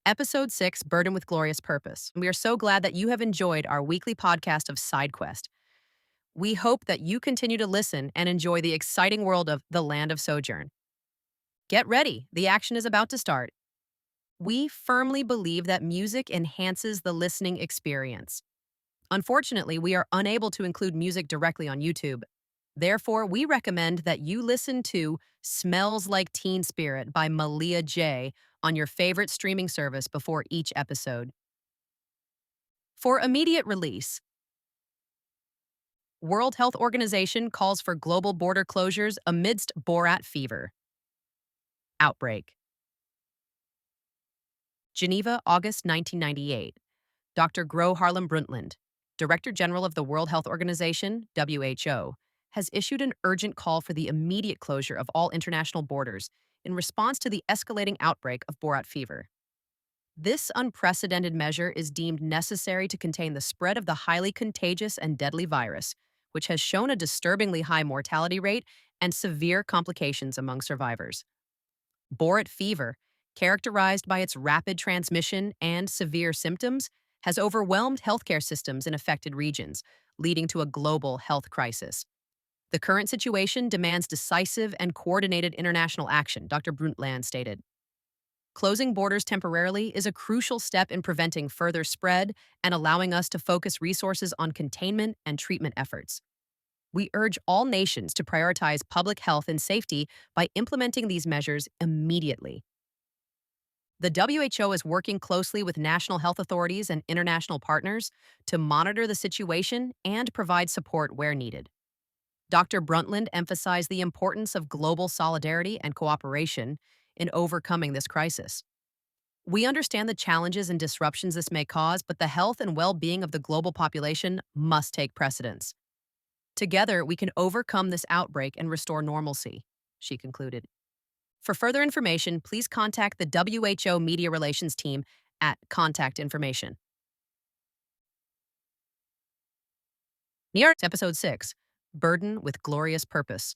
Episode 6, Burden with Glorious Purpose. We are so glad that you have enjoyed our weekly podcast of SideQuest. We hope that you continue to listen and enjoy the exciting world of the Land of Sojourn. Get ready, the action is about to start. We firmly believe that music enhances the listening experience. Unfortunately, we are unable to include music directly on YouTube. Therefore, we recommend that you listen to Smells Like Teen Spirit by Malia J on your favorite streaming service before each episode. For immediate release, World Health Organization calls for global border closures amidst Borat fever. Outbreak. Geneva, August 1998. Dr. Gro Harlem Brundtland, Director General of the World Health Organization, WHO, has issued an urgent call for the immediate closure of all international borders in response to the escalating outbreak of Borat fever. This unprecedented measure is deemed necessary to contain the spread of the highly contagious and deadly virus, which has shown a disturbingly high mortality rate and severe complications among survivors. Borat fever, characterized by its rapid transmission and severe symptoms, has overwhelmed healthcare systems in affected regions, leading to a global health crisis. The current situation demands decisive and coordinated international action, Dr. Brundtland stated. Closing borders temporarily is a crucial step in preventing further spread and allowing us to focus resources on containment and treatment efforts. We urge all nations to prioritize public health and safety by implementing these measures immediately. The WHO is working closely with national health authorities and international partners to monitor the situation and provide support where needed. Dr. Brundtland emphasized the importance of global solidarity and cooperation in overcoming this crisis. We understand the challenges and disruptions this may cause, but the health and well-being of the global population must take precedence. Together, we can overcome this outbreak and restore normalcy, she concluded. For further information, please contact the WHO Media Relations team at Contact Information. Near Episode 6, Burden with Glorious Purpose.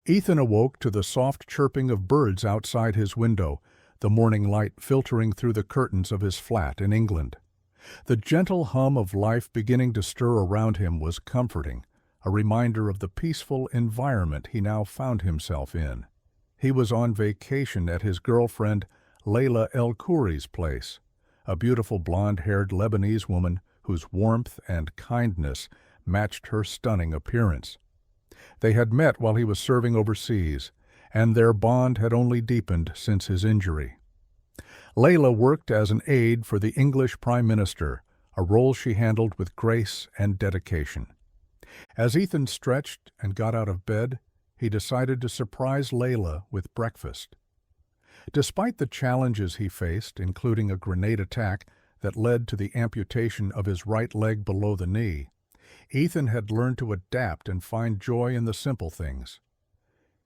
Ethan awoke to the soft chirping of birds outside his window, the morning light filtering through the curtains of his flat in England. The gentle hum of life beginning to stir around him was comforting, a reminder of the peaceful environment he now found himself in. He was on vacation at his girlfriend Layla El Khouri's place, a beautiful blonde-haired Lebanese woman whose warmth and kindness matched her stunning appearance. They had met while he was serving overseas, and their bond had only deepened since his injury. Layla worked as an aide for the English Prime Minister, a role she handled with grace and dedication. As Ethan stretched and got out of bed, he decided to surprise Layla with breakfast. Despite the challenges he faced, including a grenade attack that led to the amputation of his right leg below the knee, Ethan had learned to adapt and find joy in the simple things.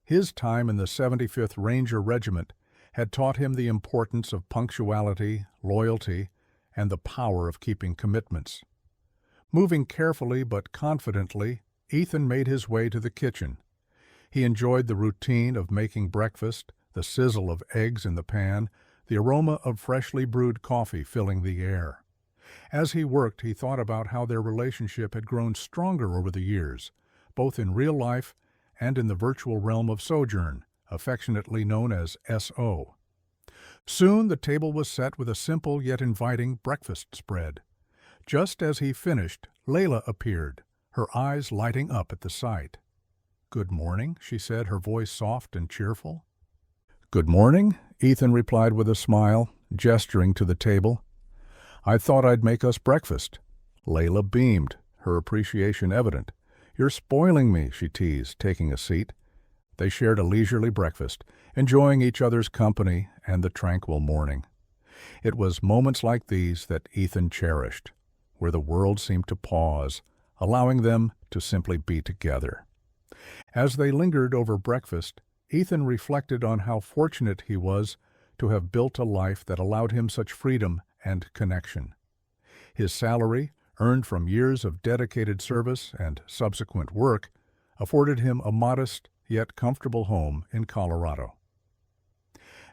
His time in the 75th Ranger Regiment had taught him the importance of punctuality, loyalty, and the power of keeping commitments. Moving carefully but confidently, Ethan made his way to the kitchen. He enjoyed the routine of making breakfast, the sizzle of eggs in the pan, the aroma of freshly brewed coffee filling the air. As he worked, he thought about how their relationship had grown stronger over the years, both in real life and in the virtual realm of Sojourn, affectionately known as SO. Soon the table was set with a simple yet inviting breakfast spread. Just as he finished, Layla appeared, her eyes lighting up at the sight. "Good morning," she said, her voice soft and cheerful. "Good morning," Ethan replied with a smile, gesturing to the table. "I thought I'd make us breakfast." Layla beamed, her appreciation evident. "You're spoiling me," she teased, taking a seat. They shared a leisurely breakfast, enjoying each other's company and the tranquil morning. It was moments like these that Ethan cherished, where the world seemed to pause, allowing them to simply be together. As they lingered over breakfast, Ethan reflected on how fortunate he was to have built a life that allowed him such freedom and connection. His salary, earned from years of dedicated service and subsequent work, afforded him a modest yet comfortable home in Colorado.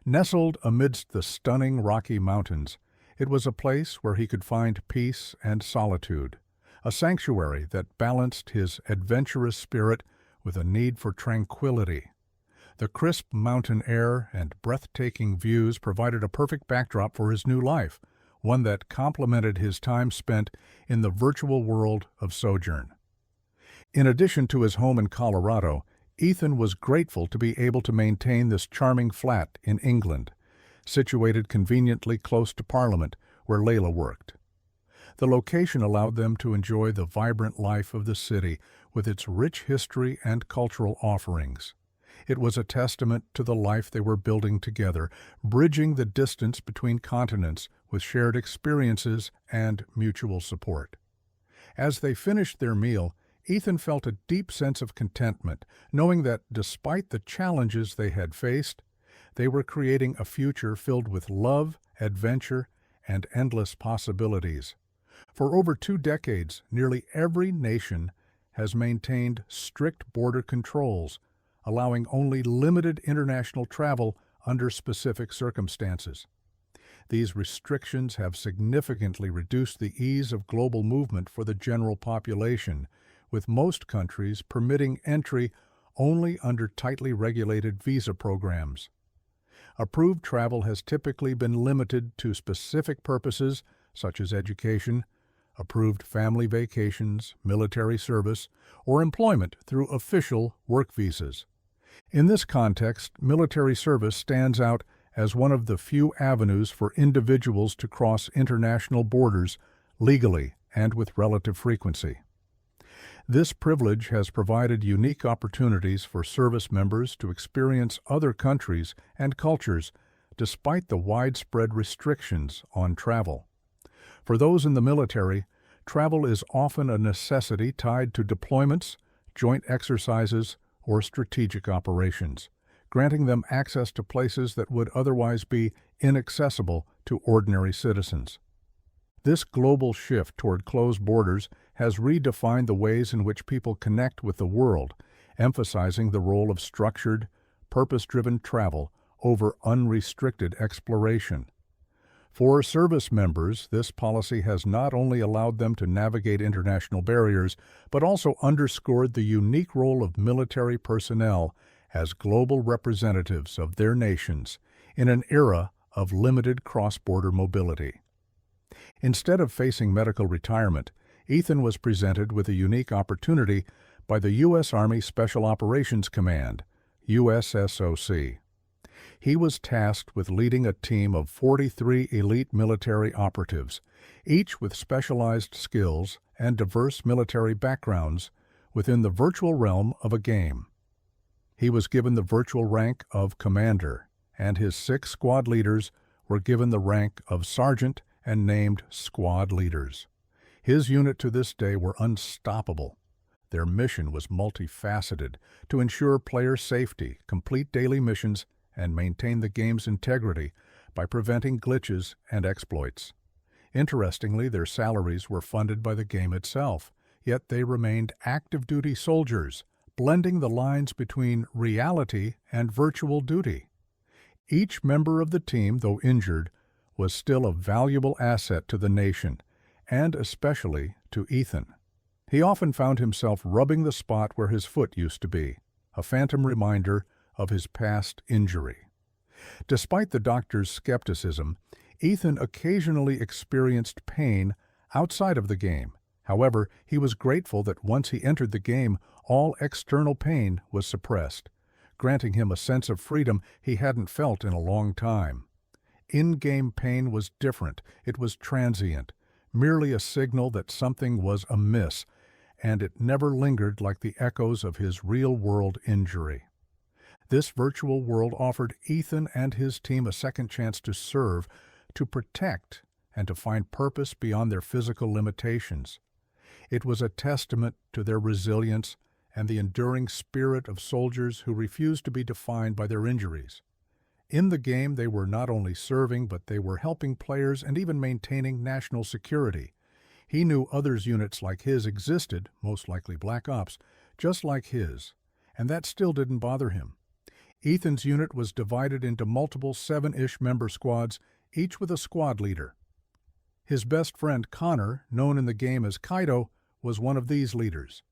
Nestled amidst the stunning Rocky Mountains, it was a place where he could find peace and solitude, a sanctuary that balanced his adventurous spirit with a need for tranquility. The crisp mountain air and breathtaking views provided a perfect backdrop for his new life, one that complemented his time spent in the virtual world of Sojourn. In addition to his home in Colorado, Ethan was grateful to be able to maintain this charming flat in England, situated conveniently close to Parliament, where Layla worked. The location allowed them to enjoy the vibrant life of the city with its rich history and cultural offerings. It was a testament to the life they were building together, bridging the distance between continents with shared experiences and mutual support. As they finished their meal, Ethan felt a deep sense of contentment, knowing that despite the challenges they had faced, they were creating a future filled with love, adventure, and endless possibilities. For over 2 decades, nearly every nation has maintained strict border controls, allowing only limited international travel under specific circumstances. These restrictions have significantly reduced the ease of global movement for the general population, with most countries permitting entry only under tightly regulated visa programs. Approved travel has typically been limited to specific purposes such as education, approved family vacations, military service, or employment through official work visas. In this context, military service stands out as one of the few avenues for individuals to cross international borders legally and with relative frequency. This privilege has provided unique opportunities for service members to experience other countries and cultures despite the widespread restrictions on travel. For those in the military, travel is often a necessity tied to deployments, joint exercises, or strategic operations, granting them access to places that would otherwise be inaccessible to ordinary citizens. This global shift toward closed borders has redefined the ways in which people connect with the world, emphasizing the role of structured, purpose-driven travel over unrestricted exploration. For service members, this policy has not only allowed them to navigate international barriers, but also underscored the unique role of military personnel as global representatives of their nations in an era of limited cross-border mobility. Instead of facing medical retirement, Ethan was presented with a unique opportunity by the U.S. Army Special Operations Command, USSOC. He was tasked with leading a team of 43 elite military operatives, each with specialized skills and diverse military backgrounds within the virtual realm of a game. He was given the virtual rank of commander, and his 6 squad leaders were given the rank of sergeant and named squad leaders. His unit to this day were unstoppable. Their mission was multifaceted to ensure player safety, complete daily missions, and maintain the game's integrity by preventing glitches and exploits. Interestingly, their salaries were funded by the game itself, yet they remained active-duty soldiers, blending the lines between reality and virtual duty. Each member of the team, though injured, was still a valuable asset to the nation, and especially to Ethan. He often found himself rubbing the spot where his foot used to be, a phantom reminder of his past injury. Despite the doctor's skepticism, Ethan occasionally experienced pain outside of the game. However, he was grateful that once he entered the game, all external pain was suppressed, granting him a sense of freedom he hadn't felt in a long time. In-game pain was different. It was transient, merely a signal that something was amiss, and it never lingered like the echoes of his real-world injury. This virtual world offered Ethan and his team a second chance to serve, to protect, and to find purpose beyond their physical limitations. It was a testament to their resilience and the enduring spirit of soldiers who refused to be defined by their injuries. In the game, they were not only serving, but they were helping players and even maintaining national security. He knew others' units like his existed, most likely Black Ops, just like his, and that still didn't bother him. Ethan's unit was divided into multiple 7-ish member squads, each with a squad leader. His best friend Konnor, known in the game as Kaido, was one of these leaders.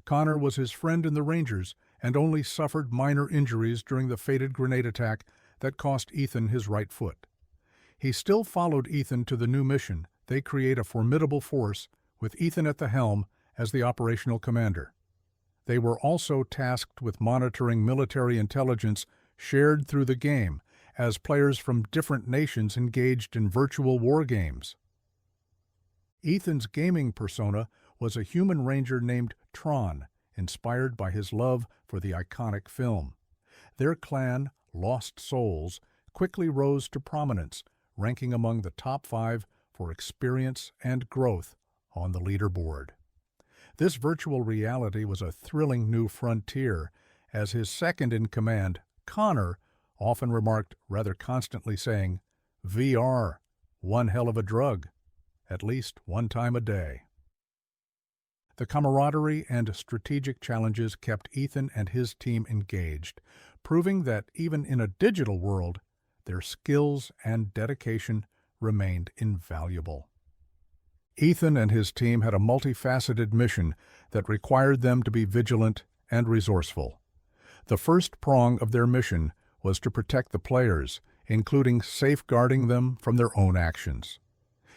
Konnor was his friend in the Rangers and only suffered minor injuries during the fated grenade attack that cost Ethan his right foot. He still followed Ethan to the new mission. They create a formidable force, with Ethan at the helm as the operational commander. They were also tasked with monitoring military intelligence shared through the game as players from different nations engaged in virtual war games. Ethan's gaming persona was a human ranger named Tron, inspired by his love for the iconic film. Their clan, Lost Souls, quickly rose to prominence, ranking among the top 5 for experience and growth on the leaderboard. This virtual reality was a thrilling new frontier, as his second-in-command, Konnor, often remarked rather constantly saying, "VR, one hell of a drug, at least one time a day." The camaraderie and strategic challenges kept Ethan and his team engaged, proving that even in a digital world, their skills and dedication remained invaluable. Ethan and his team had a multifaceted mission that required them to be vigilant and resourceful. The first prong of their mission was to protect the players, including safeguarding them from their own actions.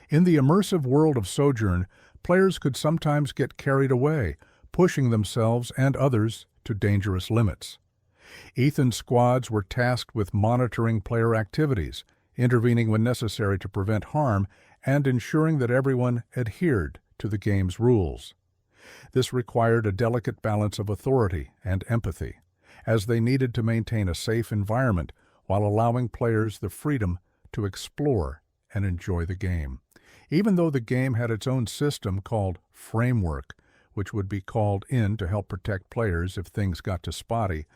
In the immersive world of Sojourn, players could sometimes get carried away, pushing themselves and others to dangerous limits. Ethan's squads were tasked with monitoring player activities, intervening when necessary to prevent harm, and ensuring that everyone adhered to the game's rules. This required a delicate balance of authority and empathy, as they needed to maintain a safe environment while allowing players the freedom to explore and enjoy the game. Even though the game had its own system called Framework, which would be called in to help protect players if things got too spotty,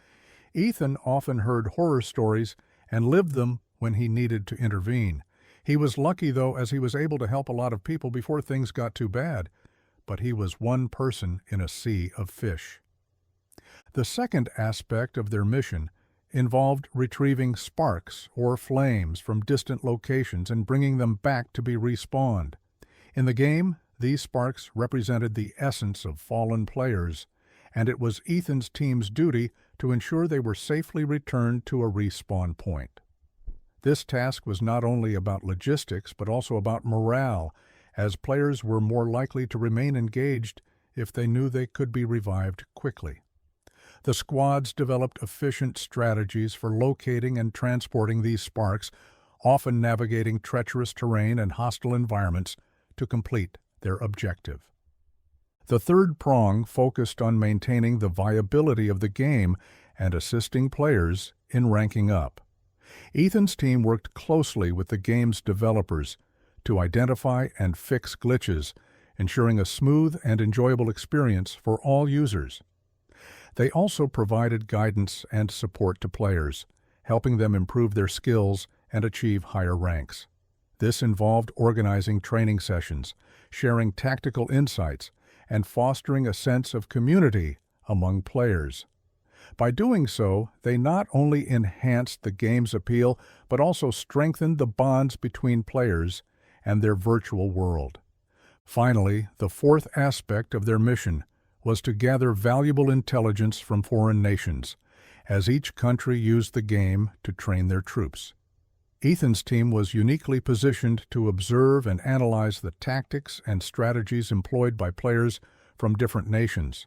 Ethan often heard horror stories and lived them when he needed to intervene. He was lucky, though, as he was able to help a lot of people before things got too bad, but he was one person in a sea of fish. The second aspect of their mission involved retrieving sparks or flames from distant locations and bringing them back to be respawned. In the game, these sparks represented the essence of fallen players, and it was Ethan's team's duty to ensure they were safely returned to a respawn point. This task was not only about logistics, but also about morale, as players were more likely to remain engaged if they knew they could be revived quickly. The squads developed efficient strategies for locating and transporting these sparks, often navigating treacherous terrain and hostile environments to complete their objective. The third prong focused on maintaining the viability of the game and assisting players in ranking up. Ethan's team worked closely with the game's developers to identify and fix glitches, ensuring a smooth and enjoyable experience for all users. They also provided guidance and support to players, helping them improve their skills and achieve higher ranks. This involved organizing training sessions, sharing tactical insights, and fostering a sense of community among players. By doing so, they not only enhanced the game's appeal, but also strengthened the bonds between players and their virtual world. Finally, the fourth aspect of their mission was to gather valuable intelligence from foreign nations, as each country used the game to train their troops. Ethan's team was uniquely positioned to observe and analyze the tactics and strategies employed by players from different nations.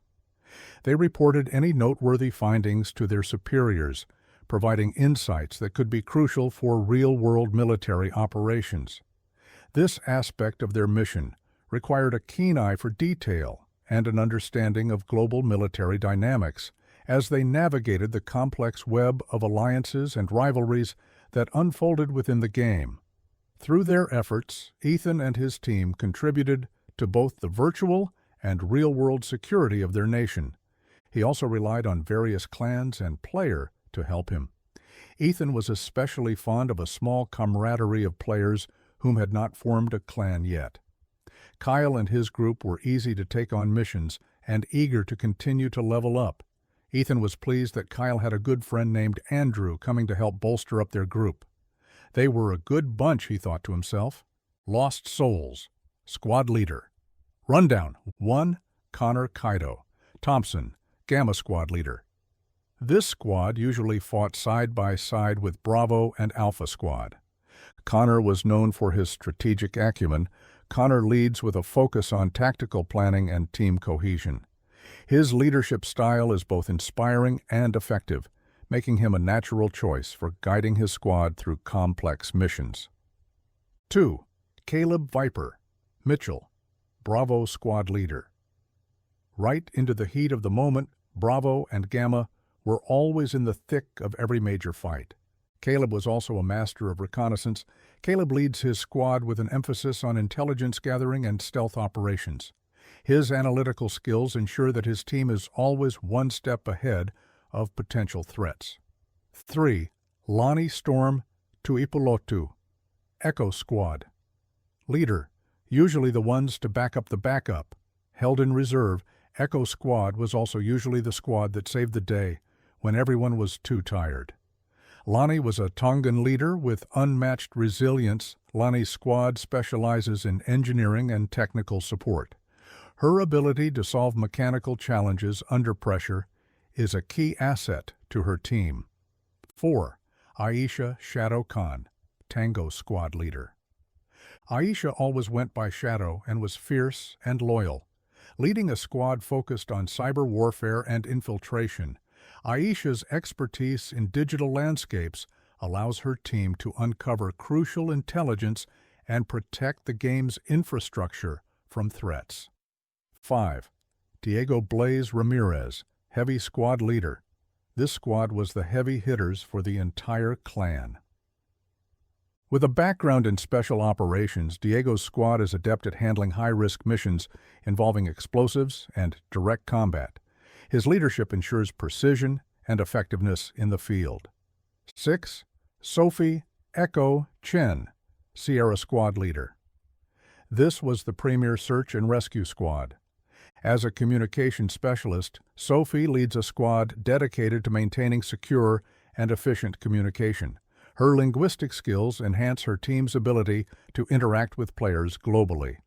They reported any noteworthy findings to their superiors, providing insights that could be crucial for real-world military operations. This aspect of their mission required a keen eye for detail and an understanding of global military dynamics as they navigated the complex web of alliances and rivalries that unfolded within the game. Through their efforts, Ethan and his team contributed to both the virtual and real-world security of their nation. He also relied on various clans and player to help him. Ethan was especially fond of a small camaraderie of players whom had not formed a clan yet. Kyle and his group were easy to take on missions and eager to continue to level up, Ethan was pleased that Kyle had a good friend named Andrew coming to help bolster up their group. They were a good bunch, he thought to himself. Lost Souls. Squad Leader. Rundown. 1. Konnor Kaido. Thompson, Gamma Squad Leader. This squad usually fought side by side with Bravo and Alpha Squad. Konnor was known for his strategic acumen. Konnor leads with a focus on tactical planning and team cohesion. His leadership style is both inspiring and effective, making him a natural choice for guiding his squad through complex missions. 2. Caleb Viper. Mitchell, Bravo Squad Leader. Right into the heat of the moment, Bravo and Gamma were always in the thick of every major fight. Caleb was also a master of reconnaissance. Caleb leads his squad with an emphasis on intelligence gathering and stealth operations. His analytical skills ensure that his team is always one step ahead of potential threats. 3. Lonnie Storm Tuipulotu, Echo Squad. Leader, usually the ones to back up the backup. Held in reserve, Echo Squad was also usually the squad that saved the day when everyone was too tired. Lonnie was a Tongan leader with unmatched resilience. Lonnie's squad specializes in engineering and technical support. Her ability to solve mechanical challenges under pressure is a key asset to her team. 4. Aisha Shadow Khan, Tango Squad Leader. Aisha always went by Shadow and was fierce and loyal. Leading a squad focused on cyber warfare and infiltration, Aisha's expertise in digital landscapes allows her team to uncover crucial intelligence and protect the game's infrastructure from threats. 5. Diego Blaze Ramirez, Heavy Squad Leader. This squad was the heavy hitters for the entire clan. With a background in special operations, Diego's squad is adept at handling high-risk missions involving explosives and direct combat. His leadership ensures precision and effectiveness in the field. 6. Sophie Echo Chen, Sierra Squad Leader. This was the premier search and rescue squad. As a communication specialist, Sophie leads a squad dedicated to maintaining secure and efficient communication. Her linguistic skills enhance her team's ability to interact with players globally.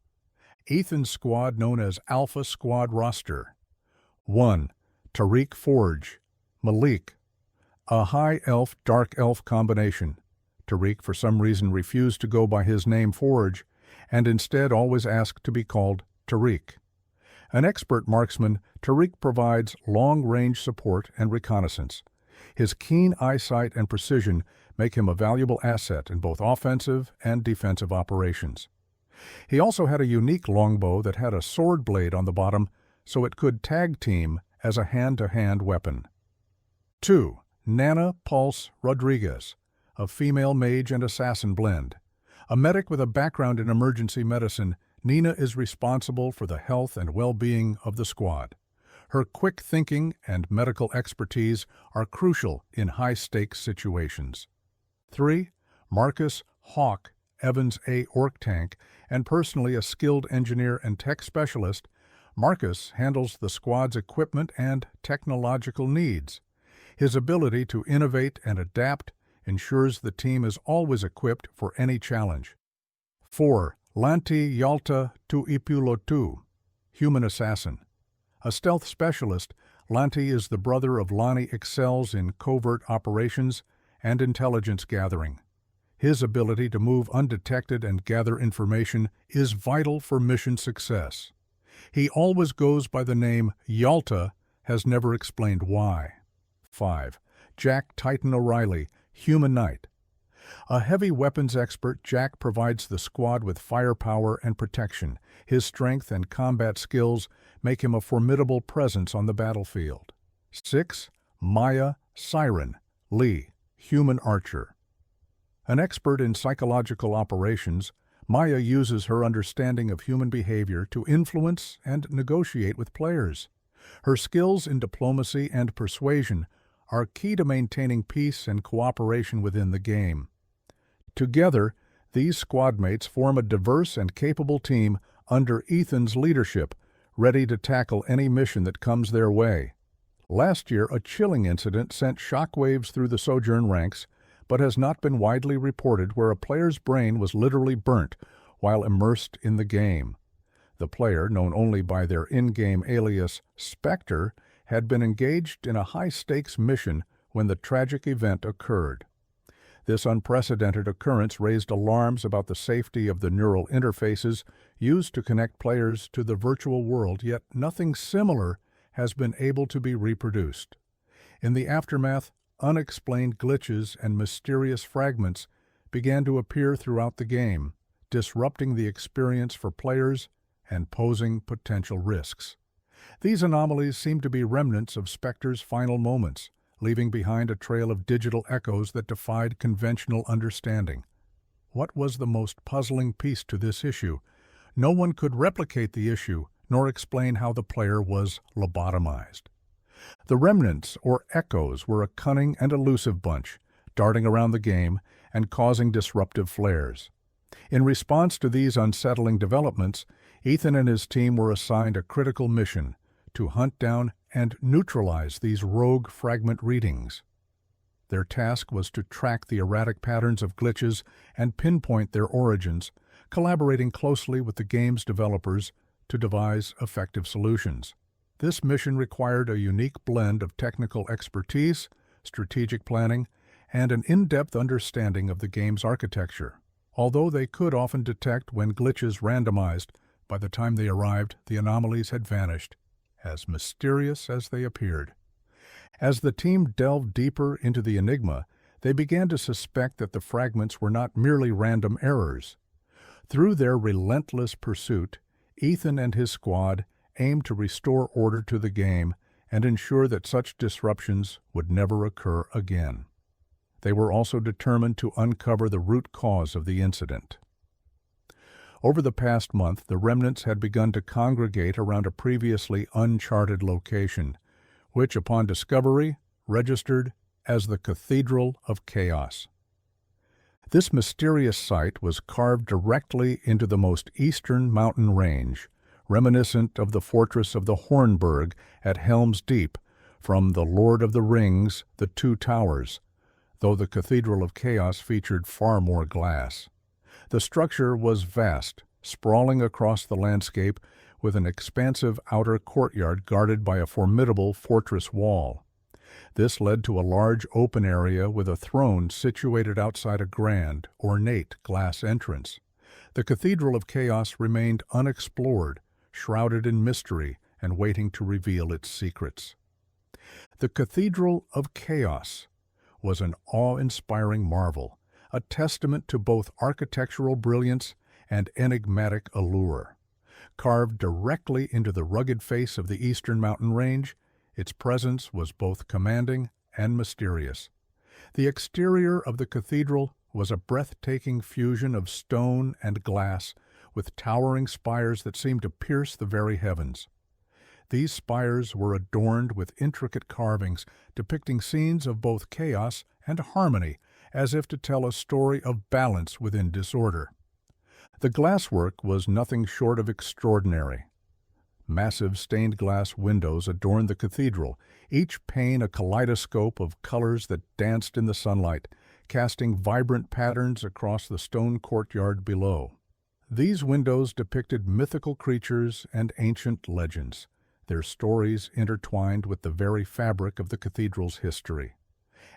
Ethan's squad, known as Alpha Squad Roster. 1. Tariq Forge, Malik, a high elf dark elf combination. Tariq for some reason refused to go by his name Forge and instead always asked to be called Tariq. An expert marksman, Tariq provides long-range support and reconnaissance. His keen eyesight and precision make him a valuable asset in both offensive and defensive operations. He also had a unique longbow that had a sword blade on the bottom so it could tag team as a hand-to-hand weapon. 2. Nana Pulse Rodriguez, a female mage and assassin blend. A medic with a background in emergency medicine, Nina is responsible for the health and well-being of the squad. Her quick thinking and medical expertise are crucial in high-stakes situations. 3. Marcus Hawk Evans A. Orc Tank, and personally a skilled engineer and tech specialist, Marcus handles the squad's equipment and technological needs. His ability to innovate and adapt ensures the team is always equipped for any challenge. 4. Lanti Yalta Tuipulotu, Human Assassin. A stealth specialist, Lanti is the brother of Lonnie excels in covert operations and intelligence gathering. His ability to move undetected and gather information is vital for mission success. He always goes by the name Yalta, has never explained why. 5. Jack Titan O'Reilly, Human Knight. A heavy weapons expert, Jack provides the squad with firepower and protection. His strength and combat skills make him a formidable presence on the battlefield. 6. Maya Siren Lee, Human Archer. An expert in psychological operations, Maya uses her understanding of human behavior to influence and negotiate with players. Her skills in diplomacy and persuasion are key to maintaining peace and cooperation within the game. Together, these squadmates form a diverse and capable team under Ethan's leadership, ready to tackle any mission that comes their way. Last year, a chilling incident sent shockwaves through the Sojourn ranks, but has not been widely reported, where a player's brain was literally burnt while immersed in the game. The player, known only by their in-game alias Spectre, had been engaged in a high-stakes mission when the tragic event occurred. This unprecedented occurrence raised alarms about the safety of the neural interfaces used to connect players to the virtual world, yet nothing similar has been able to be reproduced. In the aftermath, unexplained glitches and mysterious fragments began to appear throughout the game, disrupting the experience for players and posing potential risks. These anomalies seem to be remnants of Spectre's final moments, leaving behind a trail of digital echoes that defied conventional understanding. What was the most puzzling piece to this issue? No one could replicate the issue, nor explain how the player was lobotomized. The remnants, or echoes, were a cunning and elusive bunch, darting around the game and causing disruptive flares. In response to these unsettling developments, Ethan and his team were assigned a critical mission to hunt down and neutralize these rogue fragment readings. Their task was to track the erratic patterns of glitches and pinpoint their origins, collaborating closely with the game's developers to devise effective solutions. This mission required a unique blend of technical expertise, strategic planning, and an in-depth understanding of the game's architecture. Although they could often detect when glitches randomized, by the time they arrived, the anomalies had vanished, as mysterious as they appeared. As the team delved deeper into the enigma, they began to suspect that the fragments were not merely random errors. Through their relentless pursuit, Ethan and his squad aimed to restore order to the game and ensure that such disruptions would never occur again. They were also determined to uncover the root cause of the incident. Over the past month, the remnants had begun to congregate around a previously uncharted location, which, upon discovery, registered as the Cathedral of Chaos. This mysterious site was carved directly into the most eastern mountain range, reminiscent of the fortress of the Hornburg at Helm's Deep from The Lord of the Rings, The Two Towers, though the Cathedral of Chaos featured far more glass. The structure was vast, sprawling across the landscape with an expansive outer courtyard guarded by a formidable fortress wall. This led to a large open area with a throne situated outside a grand, ornate glass entrance. The Cathedral of Chaos remained unexplored, shrouded in mystery and waiting to reveal its secrets. The Cathedral of Chaos was an awe-inspiring marvel, a testament to both architectural brilliance and enigmatic allure. Carved directly into the rugged face of the eastern mountain range, its presence was both commanding and mysterious. The exterior of the cathedral was a breathtaking fusion of stone and glass, with towering spires that seemed to pierce the very heavens. These spires were adorned with intricate carvings depicting scenes of both chaos and harmony, as if to tell a story of balance within disorder. The glasswork was nothing short of extraordinary. Massive stained glass windows adorned the cathedral, each pane a kaleidoscope of colors that danced in the sunlight, casting vibrant patterns across the stone courtyard below. These windows depicted mythical creatures and ancient legends, their stories intertwined with the very fabric of the cathedral's history.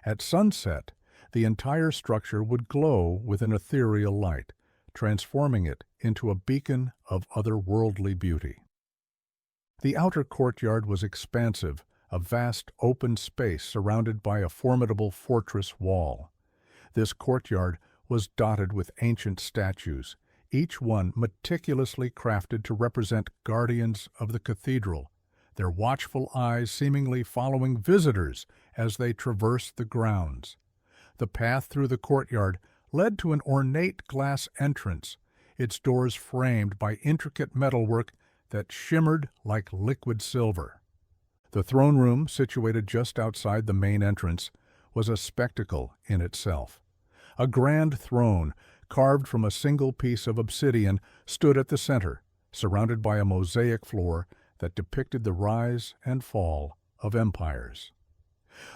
At sunset, the entire structure would glow with an ethereal light, transforming it into a beacon of otherworldly beauty. The outer courtyard was expansive, a vast open space surrounded by a formidable fortress wall. This courtyard was dotted with ancient statues, each one meticulously crafted to represent guardians of the cathedral, their watchful eyes seemingly following visitors as they traversed the grounds. The path through the courtyard led to an ornate glass entrance, its doors framed by intricate metalwork that shimmered like liquid silver. The throne room, situated just outside the main entrance, was a spectacle in itself. A grand throne, carved from a single piece of obsidian, stood at the center, surrounded by a mosaic floor that depicted the rise and fall of empires.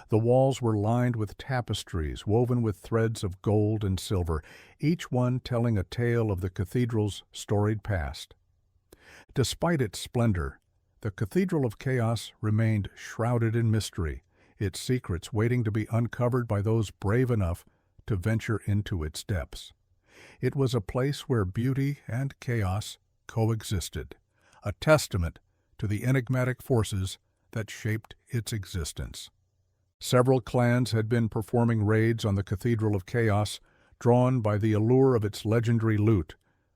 The walls were lined with tapestries woven with threads of gold and silver, each one telling a tale of the cathedral's storied past. Despite its splendor, the Cathedral of Chaos remained shrouded in mystery, its secrets waiting to be uncovered by those brave enough to venture into its depths. It was a place where beauty and chaos coexisted, a testament to the enigmatic forces that shaped its existence. Several clans had been performing raids on the Cathedral of Chaos, drawn by the allure of its legendary loot,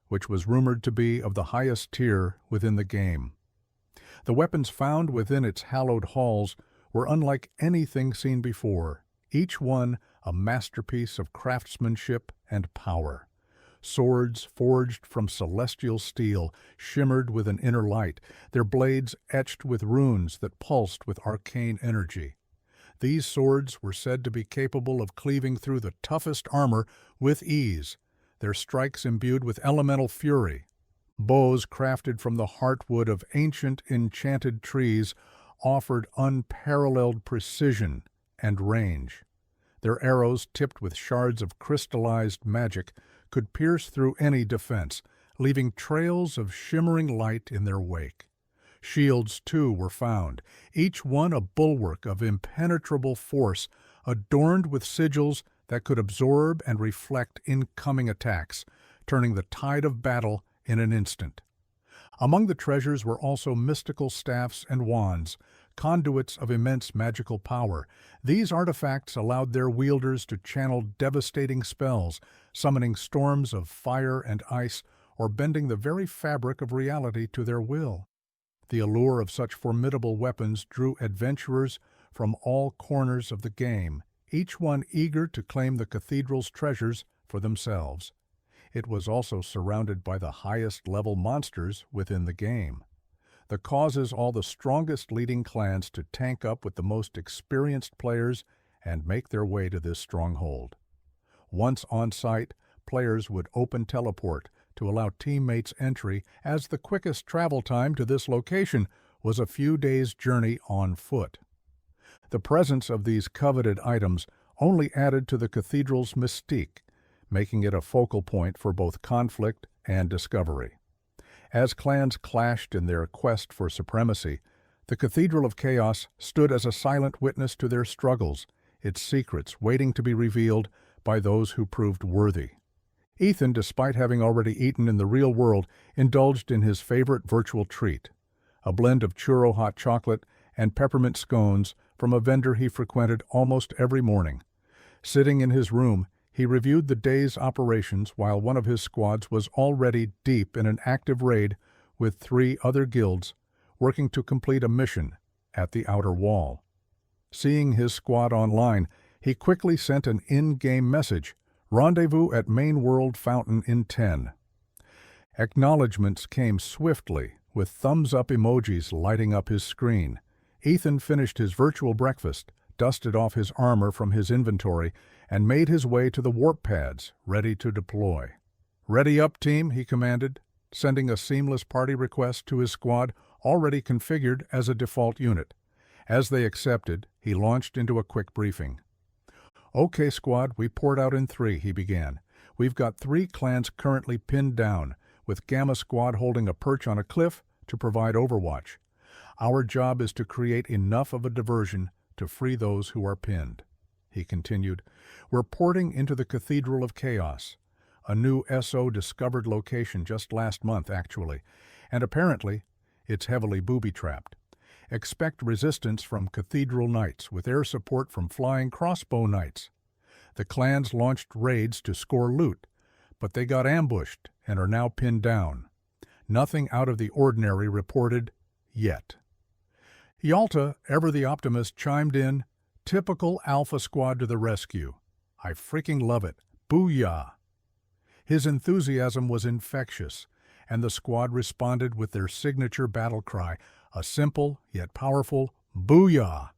which was rumored to be of the highest tier within the game. The weapons found within its hallowed halls were unlike anything seen before, each one a masterpiece of craftsmanship and power. Swords forged from celestial steel shimmered with an inner light, their blades etched with runes that pulsed with arcane energy. These swords were said to be capable of cleaving through the toughest armor with ease, their strikes imbued with elemental fury. Bows crafted from the heartwood of ancient enchanted trees offered unparalleled precision and range. Their arrows, tipped with shards of crystallized magic, could pierce through any defense, leaving trails of shimmering light in their wake. Shields, too, were found, each one a bulwark of impenetrable force, adorned with sigils that could absorb and reflect incoming attacks, turning the tide of battle in an instant. Among the treasures were also mystical staffs and wands, conduits of immense magical power. These artifacts allowed their wielders to channel devastating spells, summoning storms of fire and ice, or bending the very fabric of reality to their will. The allure of such formidable weapons drew adventurers from all corners of the game, each one eager to claim the cathedral's treasures for themselves. It was also surrounded by the highest-level monsters within the game. The causes all the strongest leading clans to tank up with the most experienced players and make their way to this stronghold. Once on site, players would open teleport to allow teammates entry, as the quickest travel time to this location was a few days' journey on foot. The presence of these coveted items only added to the cathedral's mystique, making it a focal point for both conflict and discovery. As clans clashed in their quest for supremacy, the Cathedral of Chaos stood as a silent witness to their struggles, its secrets waiting to be revealed by those who proved worthy. Ethan, despite having already eaten in the real world, indulged in his favorite virtual treat, a blend of churro hot chocolate and peppermint scones from a vendor he frequented almost every morning. Sitting in his room, he reviewed the day's operations while one of his squads was already deep in an active raid with 3 other guilds, working to complete a mission at the outer wall. Seeing his squad online, he quickly sent an in-game message: "Rendezvous at Main World Fountain in 10. Acknowledgements came swiftly, with thumbs-up emojis lighting up his screen. Ethan finished his virtual breakfast, dusted off his armor from his inventory, and made his way to the warp pads, ready to deploy. "Ready up, team," he commanded, sending a seamless party request to his squad, already configured as a default unit. As they accepted, he launched into a quick briefing. "Okay, squad, we poured out in 3, he began. "We've got 3 clans currently pinned down, with Gamma Squad holding a perch on a cliff to provide overwatch. Our job is to create enough of a diversion to free those who are pinned." He continued, "We're porting into the Cathedral of Chaos, a new SO discovered location just last month, actually, and apparently it's heavily booby-trapped. Expect resistance from Cathedral Knights, with air support from flying crossbow knights. The clans launched raids to score loot, but they got ambushed and are now pinned down. Nothing out of the ordinary reported yet." Yalta, ever the optimist, chimed in, "Typical Alpha Squad to the rescue. I freaking love it. Booyah!" His enthusiasm was infectious, and the squad responded with their signature battle cry, a simple yet powerful "Booyah!"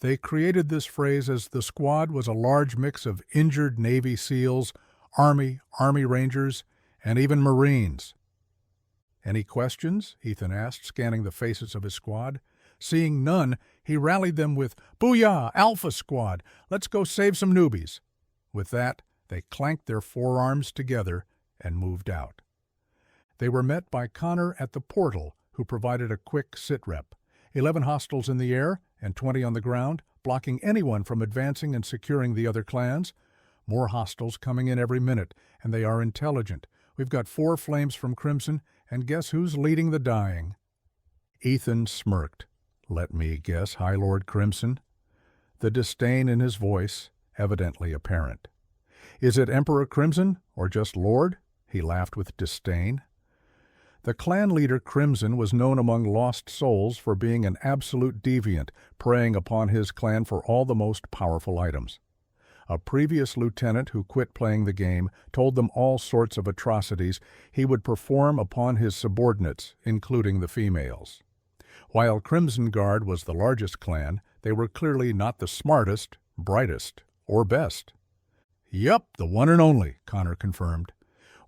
They created this phrase as the squad was a large mix of injured Navy SEALs, Army Rangers, and even Marines. "Any questions?" Ethan asked, scanning the faces of his squad. Seeing none, he rallied them with, "Booyah, Alpha Squad! Let's go save some newbies!" With that, they clanked their forearms together and moved out. They were met by Konnor at the portal, who provided a quick sit-rep. 11 hostiles in the air and 20 on the ground, blocking anyone from advancing and securing the other clans. More hostiles coming in every minute, and they are intelligent. We've got 4 flames from Crimson, and guess who's leading the dying? Ethan smirked. "Let me guess, High Lord Crimson?" The disdain in his voice, evidently apparent. "Is it Emperor Crimson, or just Lord?" He laughed with disdain. The clan leader Crimson was known among lost souls for being an absolute deviant, preying upon his clan for all the most powerful items. A previous lieutenant who quit playing the game told them all sorts of atrocities he would perform upon his subordinates, including the females. While Crimson Guard was the largest clan, they were clearly not the smartest, brightest, or best. "Yup, the one and only," Konnor confirmed.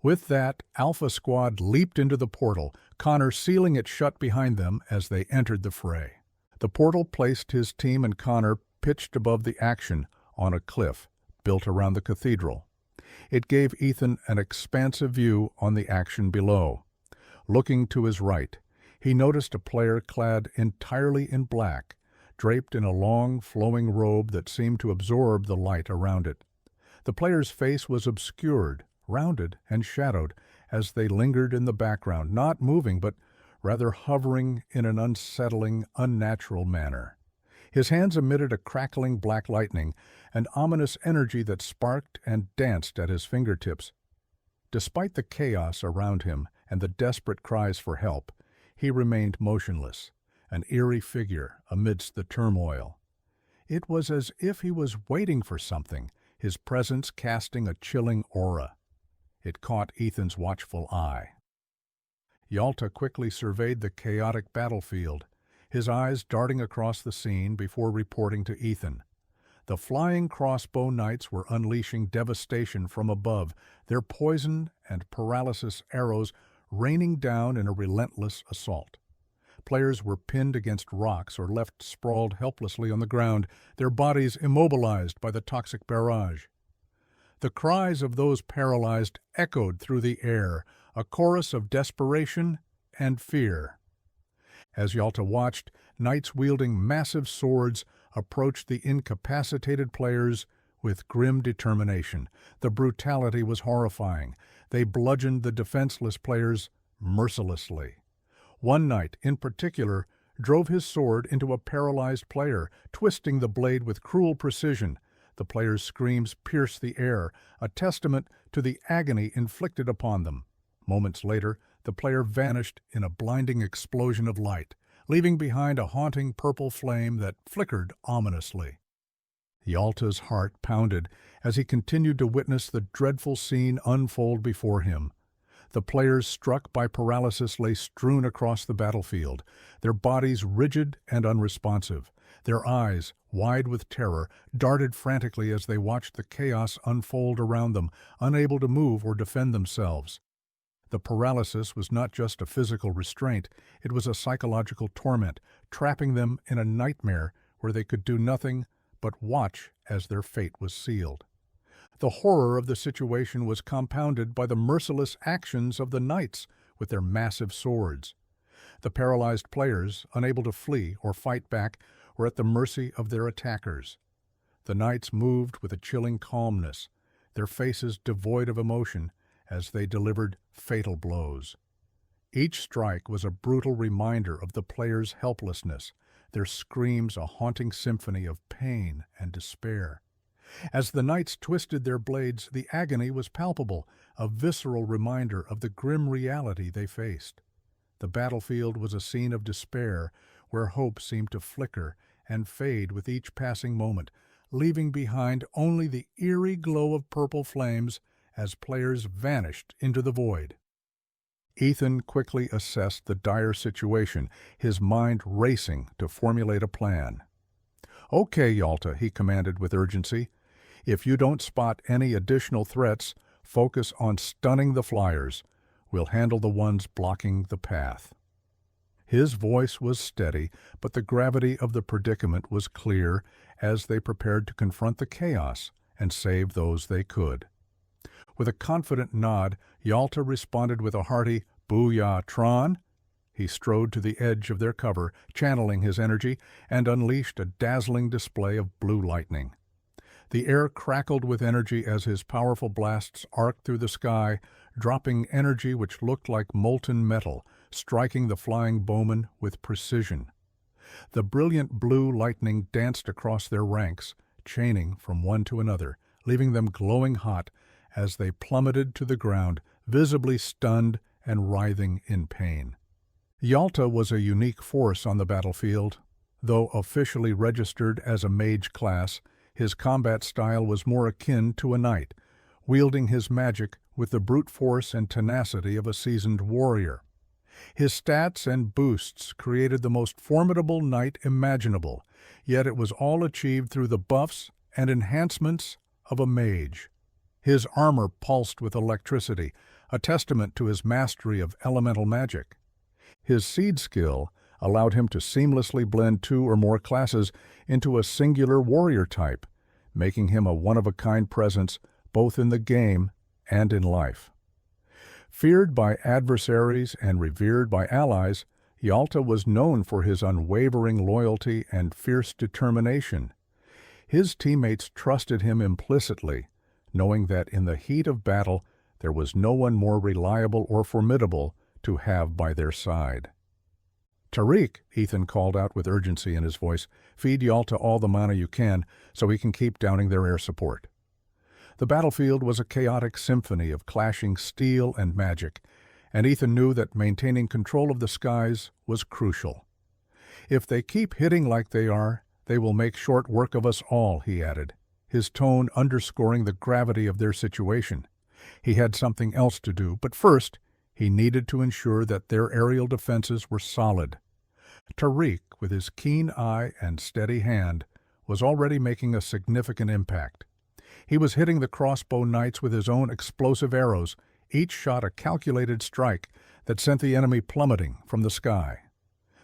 With that, Alpha Squad leaped into the portal, Konnor sealing it shut behind them as they entered the fray. The portal placed his team and Konnor pitched above the action on a cliff built around the cathedral. It gave Ethan an expansive view on the action below. Looking to his right, he noticed a player clad entirely in black, draped in a long, flowing robe that seemed to absorb the light around it. The player's face was obscured, rounded and shadowed, as they lingered in the background, not moving, but rather hovering in an unsettling, unnatural manner. His hands emitted a crackling black lightning, an ominous energy that sparked and danced at his fingertips. Despite the chaos around him and the desperate cries for help, he remained motionless, an eerie figure amidst the turmoil. It was as if he was waiting for something, his presence casting a chilling aura. It caught Ethan's watchful eye. Yalta quickly surveyed the chaotic battlefield, his eyes darting across the scene before reporting to Ethan. The flying crossbow knights were unleashing devastation from above, their poison and paralysis arrows raining down in a relentless assault. Players were pinned against rocks or left sprawled helplessly on the ground, their bodies immobilized by the toxic barrage. The cries of those paralyzed echoed through the air, a chorus of desperation and fear. As Yalta watched, knights wielding massive swords approached the incapacitated players with grim determination. The brutality was horrifying. They bludgeoned the defenseless players mercilessly. One knight, in particular, drove his sword into a paralyzed player, twisting the blade with cruel precision. The players' screams pierced the air, a testament to the agony inflicted upon them. Moments later, the player vanished in a blinding explosion of light, leaving behind a haunting purple flame that flickered ominously. Yalta's heart pounded as he continued to witness the dreadful scene unfold before him. The players struck by paralysis lay strewn across the battlefield, their bodies rigid and unresponsive. Their eyes, wide with terror, darted frantically as they watched the chaos unfold around them, unable to move or defend themselves. The paralysis was not just a physical restraint, it was a psychological torment, trapping them in a nightmare where they could do nothing but watch as their fate was sealed. The horror of the situation was compounded by the merciless actions of the knights with their massive swords. The paralyzed players, unable to flee or fight back, were at the mercy of their attackers. The knights moved with a chilling calmness, their faces devoid of emotion as they delivered fatal blows. Each strike was a brutal reminder of the players' helplessness, their screams a haunting symphony of pain and despair. As the knights twisted their blades, the agony was palpable, a visceral reminder of the grim reality they faced. The battlefield was a scene of despair, where hope seemed to flicker and fade with each passing moment, leaving behind only the eerie glow of purple flames as players vanished into the void. Ethan quickly assessed the dire situation, his mind racing to formulate a plan. "Okay, Yalta," he commanded with urgency. "If you don't spot any additional threats, focus on stunning the flyers. We'll handle the ones blocking the path." His voice was steady, but the gravity of the predicament was clear as they prepared to confront the chaos and save those they could. With a confident nod, Yalta responded with a hearty, "Booyah, Tron!" He strode to the edge of their cover, channeling his energy, and unleashed a dazzling display of blue lightning. The air crackled with energy as his powerful blasts arced through the sky, dropping energy which looked like molten metal, striking the flying bowmen with precision. The brilliant blue lightning danced across their ranks, chaining from one to another, leaving them glowing hot as they plummeted to the ground, visibly stunned and writhing in pain. Yalta was a unique force on the battlefield. Though officially registered as a mage class, his combat style was more akin to a knight, wielding his magic with the brute force and tenacity of a seasoned warrior. His stats and boosts created the most formidable knight imaginable, yet it was all achieved through the buffs and enhancements of a mage. His armor pulsed with electricity, a testament to his mastery of elemental magic. His seed skill allowed him to seamlessly blend two or more classes into a singular warrior type, making him a one-of-a-kind presence both in the game and in life. Feared by adversaries and revered by allies, Yalta was known for his unwavering loyalty and fierce determination. His teammates trusted him implicitly, knowing that in the heat of battle there was no one more reliable or formidable to have by their side. "Tariq," Ethan called out with urgency in his voice, "feed Yalta all the mana you can so he can keep downing their air support." The battlefield was a chaotic symphony of clashing steel and magic, and Ethan knew that maintaining control of the skies was crucial. "If they keep hitting like they are, they will make short work of us all," he added, his tone underscoring the gravity of their situation. He had something else to do, but first, he needed to ensure that their aerial defenses were solid. Tariq, with his keen eye and steady hand, was already making a significant impact. He was hitting the crossbow knights with his own explosive arrows, each shot a calculated strike that sent the enemy plummeting from the sky.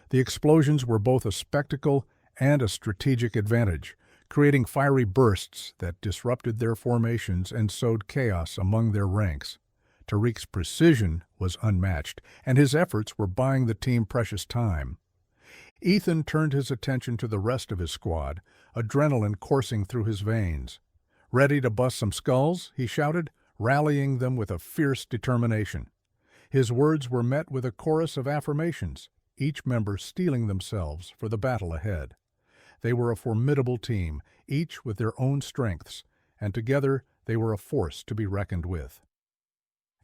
The explosions were both a spectacle and a strategic advantage, creating fiery bursts that disrupted their formations and sowed chaos among their ranks. Tariq's precision was unmatched, and his efforts were buying the team precious time. Ethan turned his attention to the rest of his squad, adrenaline coursing through his veins. "Ready to bust some skulls?" he shouted, rallying them with a fierce determination. His words were met with a chorus of affirmations, each member steeling themselves for the battle ahead. They were a formidable team, each with their own strengths, and together they were a force to be reckoned with.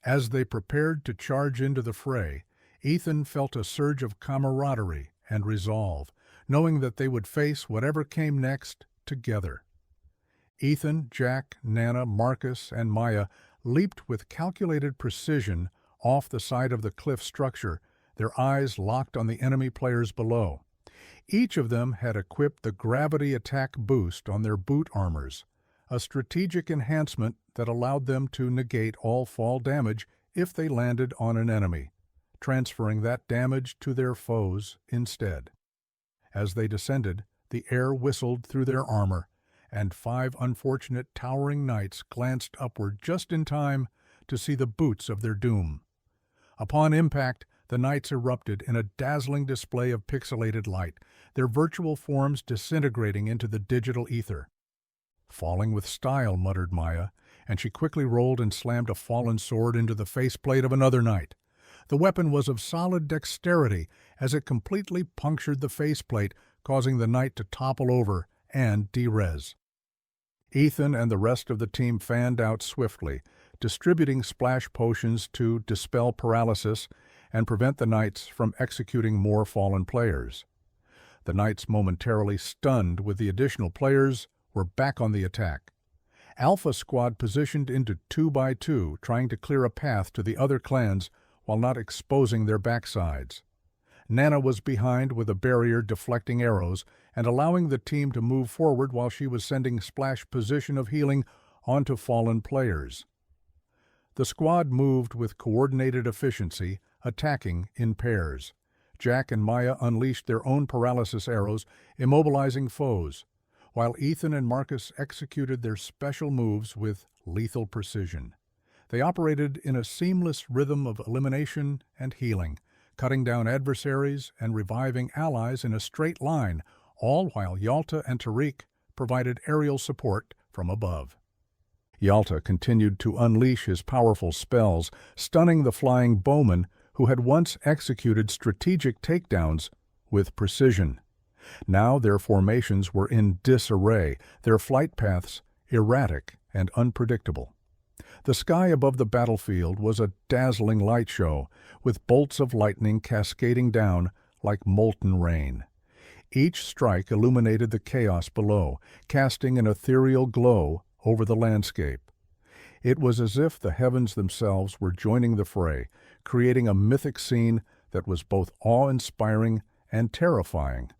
As they prepared to charge into the fray, Ethan felt a surge of camaraderie and resolve, knowing that they would face whatever came next together. Ethan, Jack, Nana, Marcus, and Maya leaped with calculated precision off the side of the cliff structure, their eyes locked on the enemy players below. Each of them had equipped the gravity attack boost on their boot armors, a strategic enhancement that allowed them to negate all fall damage if they landed on an enemy, transferring that damage to their foes instead. As they descended, the air whistled through their armor, and 5 unfortunate towering knights glanced upward just in time to see the boots of their doom. Upon impact, the knights erupted in a dazzling display of pixelated light, their virtual forms disintegrating into the digital ether. "Falling with style," muttered Maya, and she quickly rolled and slammed a fallen sword into the faceplate of another knight. The weapon was of solid dexterity as it completely punctured the faceplate, causing the knight to topple over and de-res. Ethan and the rest of the team fanned out swiftly, distributing splash potions to dispel paralysis and prevent the knights from executing more fallen players. The knights, momentarily stunned with the additional players, were back on the attack. Alpha Squad positioned into 2x2, trying to clear a path to the other clans while not exposing their backsides. Nana was behind with a barrier deflecting arrows and allowing the team to move forward while she was sending splash position of healing onto fallen players. The squad moved with coordinated efficiency, attacking in pairs. Jack and Maya unleashed their own paralysis arrows, immobilizing foes, while Ethan and Marcus executed their special moves with lethal precision. They operated in a seamless rhythm of elimination and healing, cutting down adversaries and reviving allies in a straight line, all while Yalta and Tariq provided aerial support from above. Yalta continued to unleash his powerful spells, stunning the flying bowmen who had once executed strategic takedowns with precision. Now their formations were in disarray, their flight paths erratic and unpredictable. The sky above the battlefield was a dazzling light show, with bolts of lightning cascading down like molten rain. Each strike illuminated the chaos below, casting an ethereal glow over the landscape. It was as if the heavens themselves were joining the fray, creating a mythic scene that was both awe-inspiring and terrifying.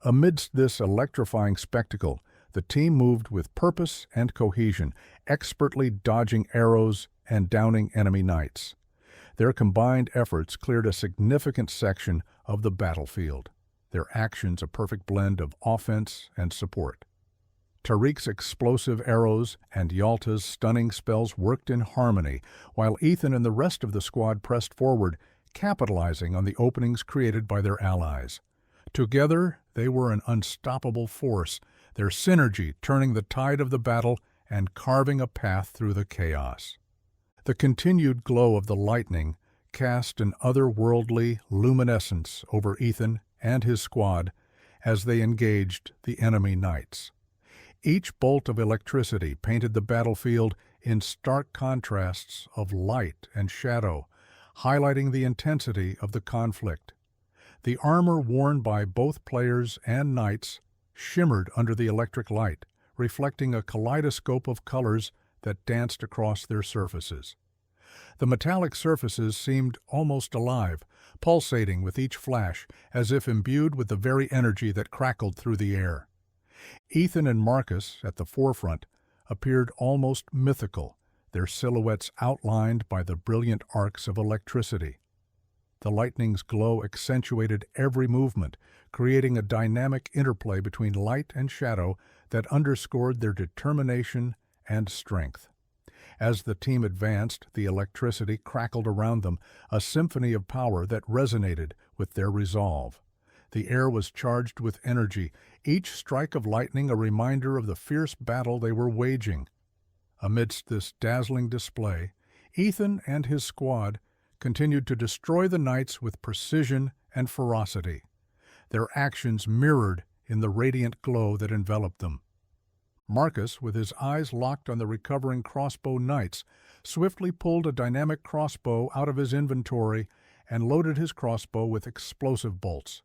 Amidst this electrifying spectacle, the team moved with purpose and cohesion, expertly dodging arrows and downing enemy knights. Their combined efforts cleared a significant section of the battlefield, their actions a perfect blend of offense and support. Tariq's explosive arrows and Yalta's stunning spells worked in harmony, while Ethan and the rest of the squad pressed forward, capitalizing on the openings created by their allies. Together, they were an unstoppable force, their synergy turning the tide of the battle and carving a path through the chaos. The continued glow of the lightning cast an otherworldly luminescence over Ethan and his squad as they engaged the enemy knights. Each bolt of electricity painted the battlefield in stark contrasts of light and shadow, highlighting the intensity of the conflict. The armor worn by both players and knights shimmered under the electric light, reflecting a kaleidoscope of colors that danced across their surfaces. The metallic surfaces seemed almost alive, pulsating with each flash, as if imbued with the very energy that crackled through the air. Ethan and Marcus, at the forefront, appeared almost mythical, their silhouettes outlined by the brilliant arcs of electricity. The lightning's glow accentuated every movement, creating a dynamic interplay between light and shadow that underscored their determination and strength. As the team advanced, the electricity crackled around them, a symphony of power that resonated with their resolve. The air was charged with energy, each strike of lightning a reminder of the fierce battle they were waging. Amidst this dazzling display, Ethan and his squad continued to destroy the knights with precision and ferocity. Their actions mirrored in the radiant glow that enveloped them. Marcus, with his eyes locked on the recovering crossbow knights, swiftly pulled a dynamic crossbow out of his inventory and loaded his crossbow with explosive bolts.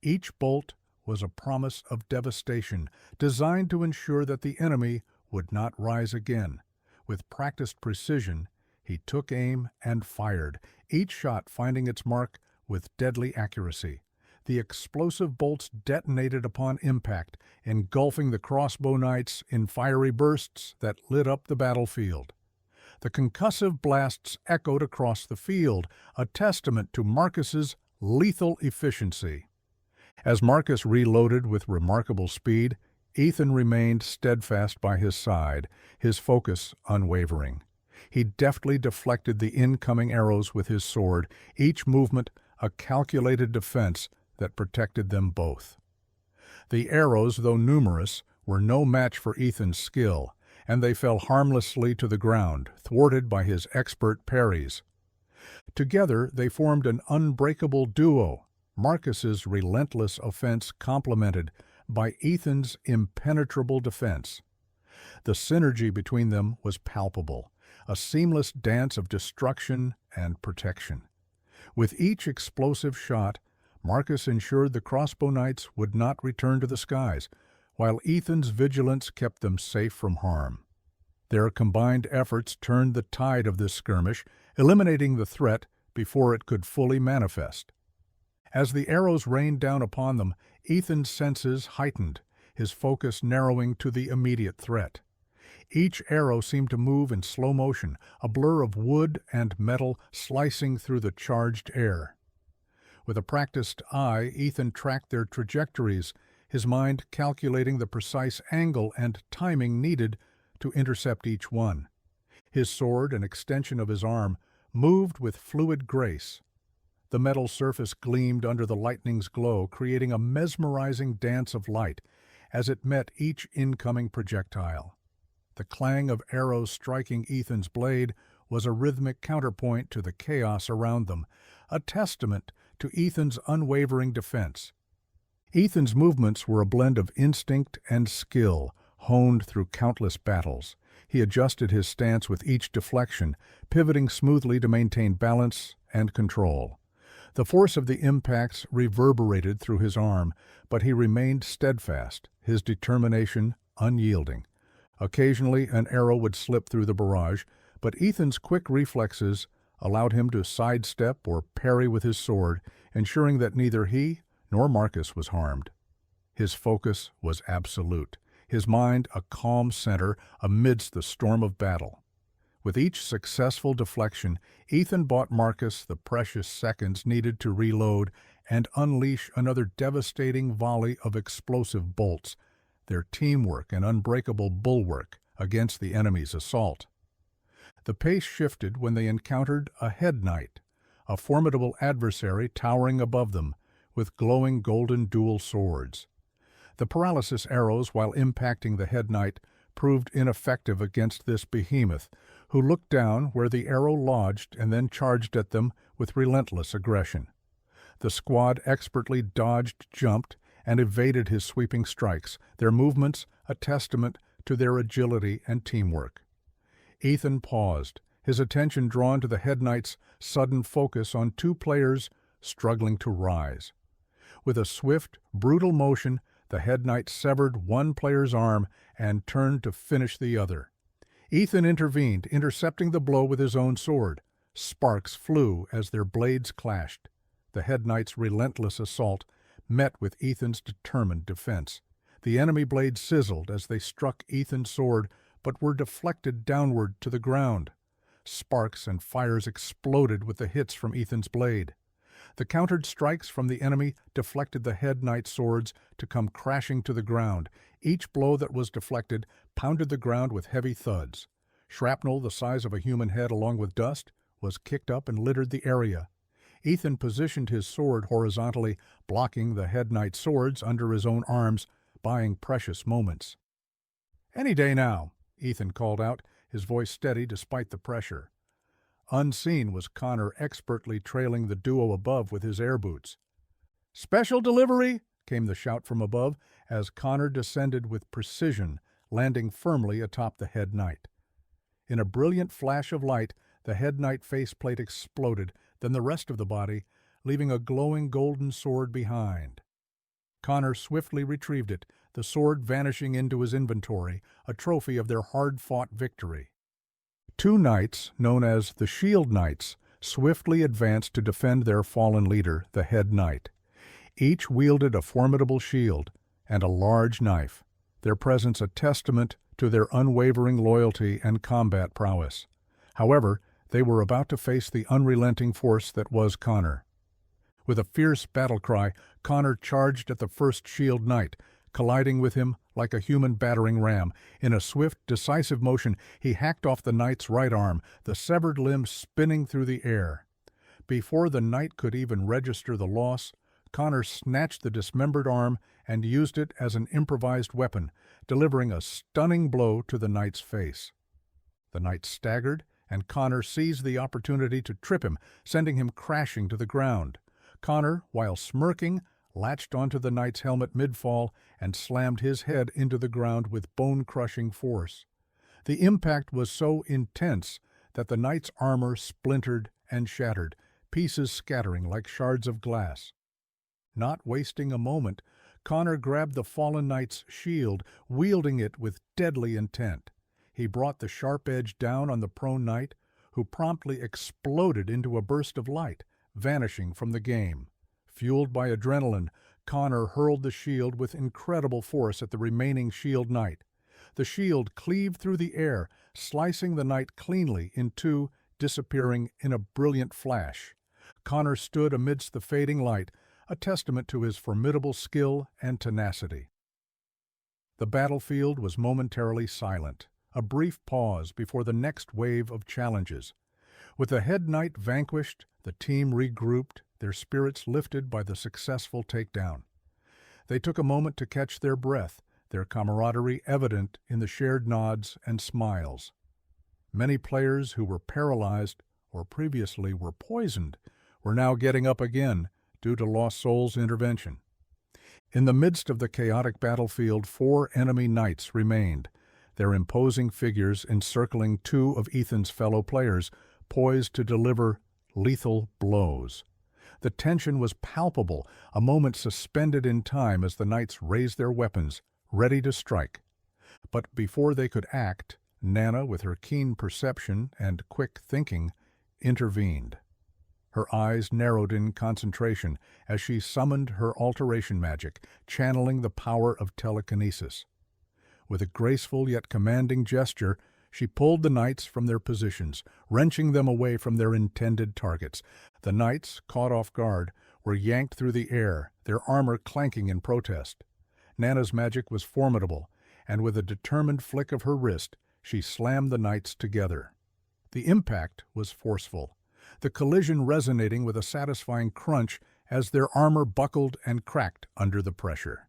Each bolt was a promise of devastation, designed to ensure that the enemy would not rise again. With practiced precision, he took aim and fired, each shot finding its mark with deadly accuracy. The explosive bolts detonated upon impact, engulfing the crossbow knights in fiery bursts that lit up the battlefield. The concussive blasts echoed across the field, a testament to Marcus's lethal efficiency. As Marcus reloaded with remarkable speed, Ethan remained steadfast by his side, his focus unwavering. He deftly deflected the incoming arrows with his sword, each movement a calculated defense that protected them both. The arrows, though numerous, were no match for Ethan's skill, and they fell harmlessly to the ground, thwarted by his expert parries. Together they formed an unbreakable duo, Marcus's relentless offense complemented by Ethan's impenetrable defense. The synergy between them was palpable, a seamless dance of destruction and protection. With each explosive shot, Marcus ensured the crossbow knights would not return to the skies, while Ethan's vigilance kept them safe from harm. Their combined efforts turned the tide of this skirmish, eliminating the threat before it could fully manifest. As the arrows rained down upon them, Ethan's senses heightened, his focus narrowing to the immediate threat. Each arrow seemed to move in slow motion, a blur of wood and metal slicing through the charged air. With a practiced eye, Ethan tracked their trajectories, his mind calculating the precise angle and timing needed to intercept each one. His sword, an extension of his arm, moved with fluid grace. The metal surface gleamed under the lightning's glow, creating a mesmerizing dance of light as it met each incoming projectile. The clang of arrows striking Ethan's blade was a rhythmic counterpoint to the chaos around them, a testament to Ethan's unwavering defense. Ethan's movements were a blend of instinct and skill, honed through countless battles. He adjusted his stance with each deflection, pivoting smoothly to maintain balance and control. The force of the impacts reverberated through his arm, but he remained steadfast, his determination unyielding. Occasionally, an arrow would slip through the barrage, but Ethan's quick reflexes allowed him to sidestep or parry with his sword, ensuring that neither he nor Marcus was harmed. His focus was absolute, his mind a calm center amidst the storm of battle. With each successful deflection, Ethan bought Marcus the precious seconds needed to reload and unleash another devastating volley of explosive bolts, their teamwork an unbreakable bulwark against the enemy's assault. The pace shifted when they encountered a head knight, a formidable adversary towering above them, with glowing golden dual swords. The paralysis arrows, while impacting the head knight, proved ineffective against this behemoth, who looked down where the arrow lodged and then charged at them with relentless aggression. The squad expertly dodged, jumped, and evaded his sweeping strikes, their movements a testament to their agility and teamwork. Ethan paused, his attention drawn to the head knight's sudden focus on two players struggling to rise. With a swift, brutal motion, the head knight severed one player's arm and turned to finish the other. Ethan intervened, intercepting the blow with his own sword. Sparks flew as their blades clashed. The head knight's relentless assault met with Ethan's determined defense. The enemy blades sizzled as they struck Ethan's sword, but were deflected downward to the ground. Sparks and fires exploded with the hits from Ethan's blade. The countered strikes from the enemy deflected the head knight's swords to come crashing to the ground. Each blow that was deflected pounded the ground with heavy thuds. Shrapnel the size of a human head along with dust was kicked up and littered the area. Ethan positioned his sword horizontally, blocking the head knight's swords under his own arms, buying precious moments. "Any day now," Ethan called out, his voice steady despite the pressure. Unseen was Konnor expertly trailing the duo above with his air boots. "Special delivery!" came the shout from above as Konnor descended with precision, landing firmly atop the head knight. In a brilliant flash of light, the head knight faceplate exploded, then the rest of the body, leaving a glowing golden sword behind. Konnor swiftly retrieved it, the sword vanishing into his inventory, a trophy of their hard-fought victory. Two knights, known as the Shield Knights, swiftly advanced to defend their fallen leader, the head knight. Each wielded a formidable shield and a large knife, their presence a testament to their unwavering loyalty and combat prowess. However, they were about to face the unrelenting force that was Konnor. With a fierce battle cry, Konnor charged at the first Shield Knight, colliding with him like a human battering ram. In a swift, decisive motion, he hacked off the knight's right arm, the severed limb spinning through the air. Before the knight could even register the loss, Konnor snatched the dismembered arm and used it as an improvised weapon, delivering a stunning blow to the knight's face. The knight staggered, and Konnor seized the opportunity to trip him, sending him crashing to the ground. Konnor, while smirking, latched onto the knight's helmet mid-fall and slammed his head into the ground with bone-crushing force. The impact was so intense that the knight's armor splintered and shattered, pieces scattering like shards of glass. Not wasting a moment, Konnor grabbed the fallen knight's shield, wielding it with deadly intent. He brought the sharp edge down on the prone knight, who promptly exploded into a burst of light, vanishing from the game. Fueled by adrenaline, Konnor hurled the shield with incredible force at the remaining Shield Knight. The shield cleaved through the air, slicing the knight cleanly in two, disappearing in a brilliant flash. Konnor stood amidst the fading light, a testament to his formidable skill and tenacity. The battlefield was momentarily silent, a brief pause before the next wave of challenges. With the head knight vanquished, the team regrouped, their spirits lifted by the successful takedown. They took a moment to catch their breath, their camaraderie evident in the shared nods and smiles. Many players who were paralyzed or previously were poisoned were now getting up again due to Lost Soul's intervention. In the midst of the chaotic battlefield, 4 enemy knights remained, their imposing figures encircling 2 of Ethan's fellow players, poised to deliver lethal blows. The tension was palpable, a moment suspended in time as the knights raised their weapons, ready to strike. But before they could act, Nana, with her keen perception and quick thinking, intervened. Her eyes narrowed in concentration as she summoned her alteration magic, channeling the power of telekinesis. With a graceful yet commanding gesture, she pulled the knights from their positions, wrenching them away from their intended targets. The knights, caught off guard, were yanked through the air, their armor clanking in protest. Nana's magic was formidable, and with a determined flick of her wrist, she slammed the knights together. The impact was forceful, the collision resonating with a satisfying crunch as their armor buckled and cracked under the pressure.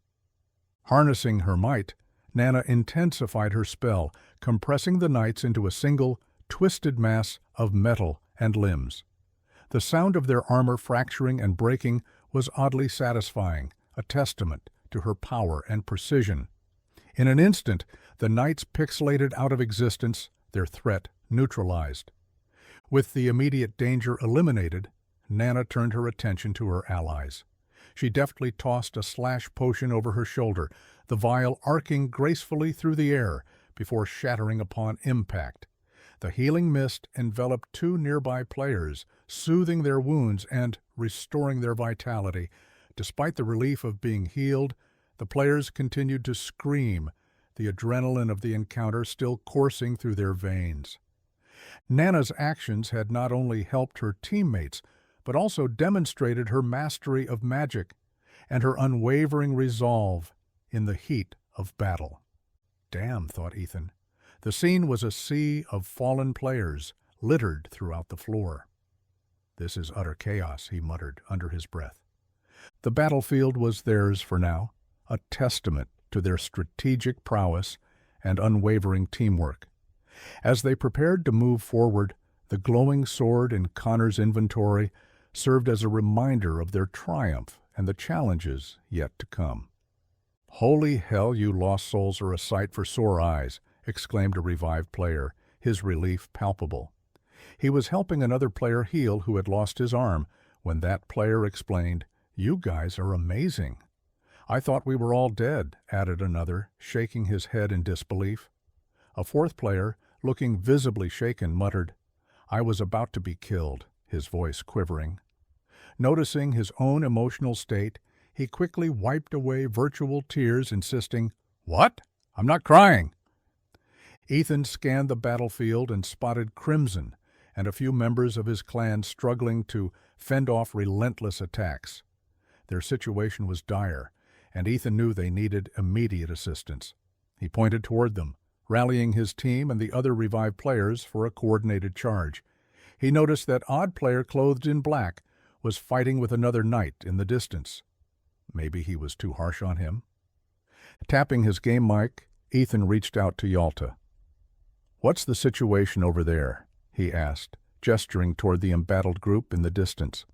Harnessing her might, Nana intensified her spell, compressing the knights into a single, twisted mass of metal and limbs. The sound of their armor fracturing and breaking was oddly satisfying, a testament to her power and precision. In an instant, the knights pixelated out of existence, their threat neutralized. With the immediate danger eliminated, Nana turned her attention to her allies. She deftly tossed a slash potion over her shoulder, the vial arcing gracefully through the air before shattering upon impact. The healing mist enveloped 2 nearby players, soothing their wounds and restoring their vitality. Despite the relief of being healed, the players continued to scream, the adrenaline of the encounter still coursing through their veins. Nana's actions had not only helped her teammates, but also demonstrated her mastery of magic and her unwavering resolve in the heat of battle. Damn, thought Ethan. The scene was a sea of fallen players, littered throughout the floor. This is utter chaos, he muttered under his breath. The battlefield was theirs for now, a testament to their strategic prowess and unwavering teamwork. As they prepared to move forward, the glowing sword in Konnor's inventory served as a reminder of their triumph and the challenges yet to come. "Holy hell, you lost souls are a sight for sore eyes," exclaimed a revived player, his relief palpable. He was helping another player heal who had lost his arm when that player explained, "You guys are amazing." "I thought we were all dead," added another, shaking his head in disbelief. A 4th player, looking visibly shaken, muttered, "I was about to be killed," his voice quivering. Noticing his own emotional state, he quickly wiped away virtual tears, insisting, "What? I'm not crying." Ethan scanned the battlefield and spotted Crimson and a few members of his clan struggling to fend off relentless attacks. Their situation was dire, and Ethan knew they needed immediate assistance. He pointed toward them, rallying his team and the other revived players for a coordinated charge. He noticed that odd player clothed in black was fighting with another knight in the distance. Maybe he was too harsh on him. Tapping his game mic, Ethan reached out to Yalta. "What's the situation over there?" he asked, gesturing toward the embattled group in the distance.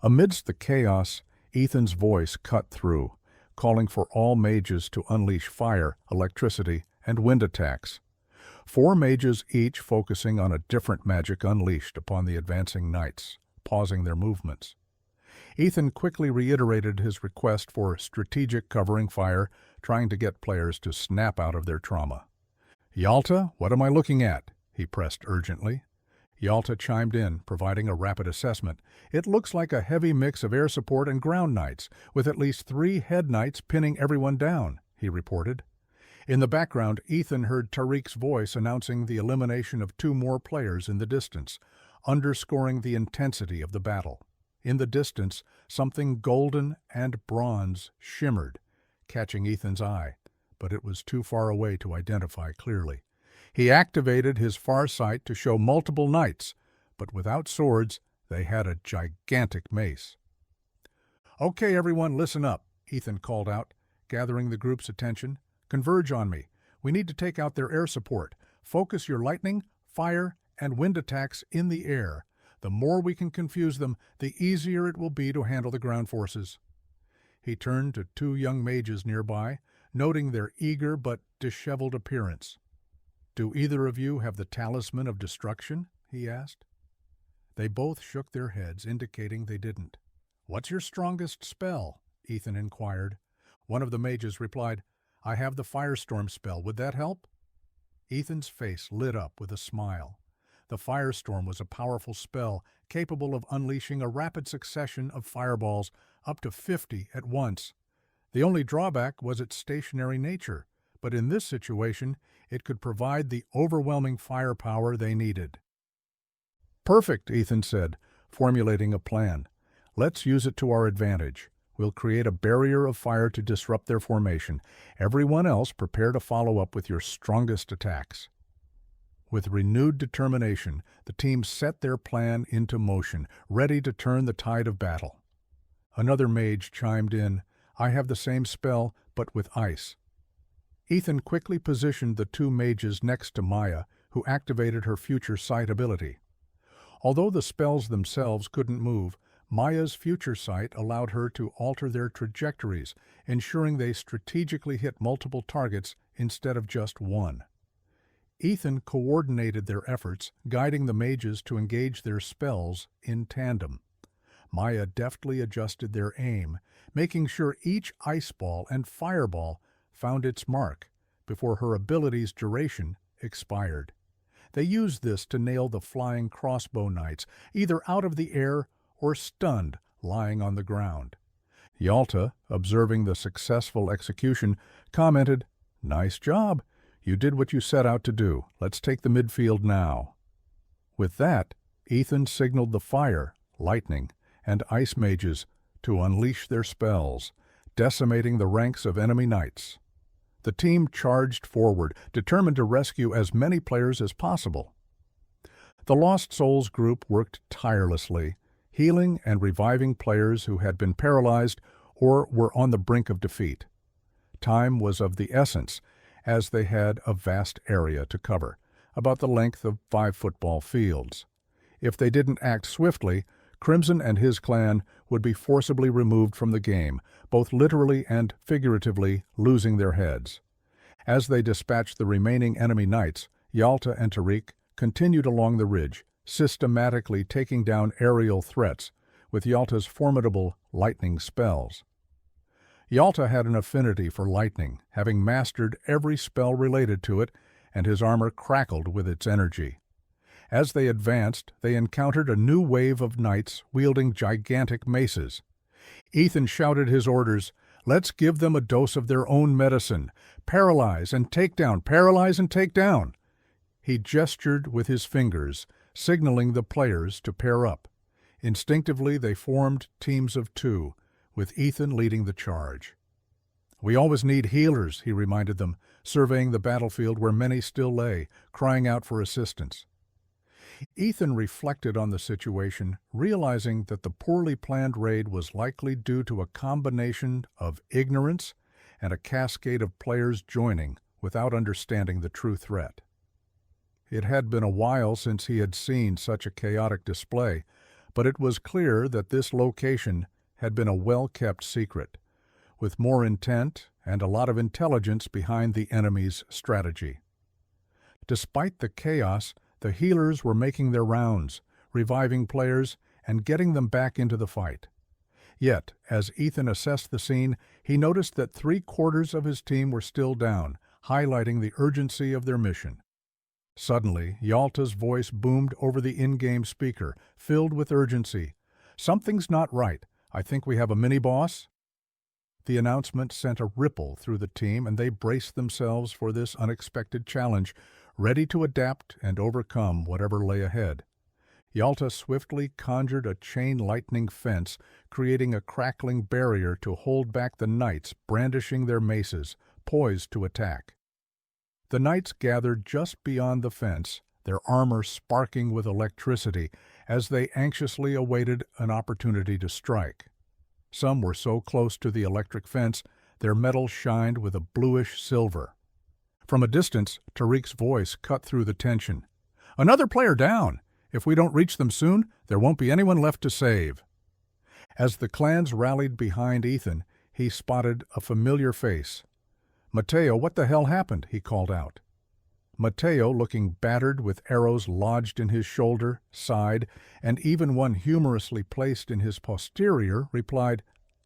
Amidst the chaos, Ethan's voice cut through, calling for all mages to unleash fire, electricity, and wind attacks. 4 mages each focusing on a different magic unleashed upon the advancing knights, pausing their movements. Ethan quickly reiterated his request for strategic covering fire, trying to get players to snap out of their trauma. "Yalta, what am I looking at?" he pressed urgently. Yalta chimed in, providing a rapid assessment. "It looks like a heavy mix of air support and ground knights, with at least 3 head knights pinning everyone down," he reported. In the background, Ethan heard Tariq's voice announcing the elimination of 2 more players in the distance, underscoring the intensity of the battle. In the distance, something golden and bronze shimmered, catching Ethan's eye, but it was too far away to identify clearly. He activated his far sight to show multiple knights, but without swords, they had a gigantic mace. "Okay, everyone, listen up," Ethan called out, gathering the group's attention. "Converge on me. We need to take out their air support. Focus your lightning, fire, and wind attacks in the air. The more we can confuse them, the easier it will be to handle the ground forces." He turned to two young mages nearby, noting their eager but disheveled appearance. "Do either of you have the Talisman of Destruction?" he asked. They both shook their heads, indicating they didn't. "What's your strongest spell?" Ethan inquired. One of the mages replied, "I have the Firestorm spell. Would that help?" Ethan's face lit up with a smile. The Firestorm was a powerful spell capable of unleashing a rapid succession of fireballs, up to 50 at once. The only drawback was its stationary nature, but in this situation, it could provide the overwhelming firepower they needed. "Perfect," Ethan said, formulating a plan. "Let's use it to our advantage. We'll create a barrier of fire to disrupt their formation. Everyone else prepare to follow up with your strongest attacks." With renewed determination, the team set their plan into motion, ready to turn the tide of battle. Another mage chimed in, "I have the same spell, but with ice." Ethan quickly positioned the two mages next to Maya, who activated her future sight ability. Although the spells themselves couldn't move, Maya's future sight allowed her to alter their trajectories, ensuring they strategically hit multiple targets instead of just one. Ethan coordinated their efforts, guiding the mages to engage their spells in tandem. Maya deftly adjusted their aim, making sure each ice ball and fireball found its mark before her ability's duration expired. They used this to nail the flying crossbow knights, either out of the air or stunned, lying on the ground. Yalta, observing the successful execution, commented, "Nice job. You did what you set out to do. Let's take the midfield now." With that, Ethan signaled the fire, lightning, and ice mages to unleash their spells, decimating the ranks of enemy knights. The team charged forward, determined to rescue as many players as possible. The Lost Souls group worked tirelessly, healing and reviving players who had been paralyzed or were on the brink of defeat. Time was of the essence, as they had a vast area to cover, about the length of 5 football fields. If they didn't act swiftly, Crimson and his clan would be forcibly removed from the game, both literally and figuratively losing their heads. As they dispatched the remaining enemy knights, Yalta and Tariq continued along the ridge, systematically taking down aerial threats with Yalta's formidable lightning spells. Yalta had an affinity for lightning, having mastered every spell related to it, and his armor crackled with its energy. As they advanced, they encountered a new wave of knights wielding gigantic maces. Ethan shouted his orders, "Let's give them a dose of their own medicine. Paralyze and take down, paralyze and take down." He gestured with his fingers, signaling the players to pair up. Instinctively, they formed teams of 2, with Ethan leading the charge. "We always need healers," he reminded them, surveying the battlefield where many still lay, crying out for assistance. Ethan reflected on the situation, realizing that the poorly planned raid was likely due to a combination of ignorance and a cascade of players joining without understanding the true threat. It had been a while since he had seen such a chaotic display, but it was clear that this location had been a well-kept secret, with more intent and a lot of intelligence behind the enemy's strategy. Despite the chaos, the healers were making their rounds, reviving players and getting them back into the fight. Yet, as Ethan assessed the scene, he noticed that 3/4 of his team were still down, highlighting the urgency of their mission. Suddenly, Yalta's voice boomed over the in-game speaker, filled with urgency. "Something's not right. I think we have a mini-boss." The announcement sent a ripple through the team, and they braced themselves for this unexpected challenge, ready to adapt and overcome whatever lay ahead. Yalta swiftly conjured a chain lightning fence, creating a crackling barrier to hold back the knights brandishing their maces, poised to attack. The knights gathered just beyond the fence, their armor sparking with electricity as they anxiously awaited an opportunity to strike. Some were so close to the electric fence, their metal shined with a bluish silver. From a distance, Tariq's voice cut through the tension. "Another player down! If we don't reach them soon, there won't be anyone left to save." As the clans rallied behind Ethan, he spotted a familiar face. "Mateo, what the hell happened?" he called out. Mateo, looking battered with arrows lodged in his shoulder, side, and even one humorously placed in his posterior, replied,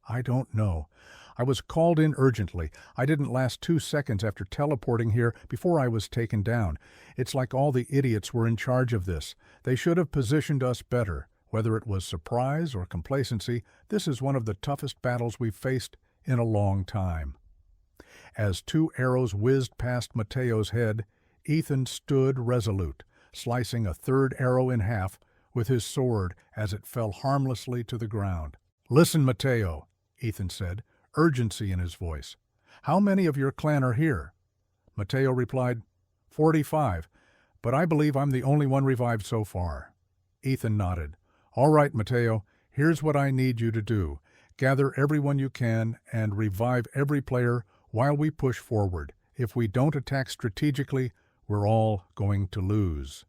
"I don't know. I was called in urgently. I didn't last 2 seconds after teleporting here before I was taken down. It's like all the idiots were in charge of this. They should have positioned us better. Whether it was surprise or complacency, this is one of the toughest battles we've faced in a long time." As 2 arrows whizzed past Mateo's head, Ethan stood resolute, slicing a 3rd arrow in half with his sword as it fell harmlessly to the ground. "Listen, Mateo," Ethan said, urgency in his voice. "How many of your clan are here?" Mateo replied, 45, but I believe I'm the only one revived so far." Ethan nodded. "All right, Mateo, here's what I need you to do. Gather everyone you can and revive every player while we push forward. If we don't attack strategically, we're all going to lose."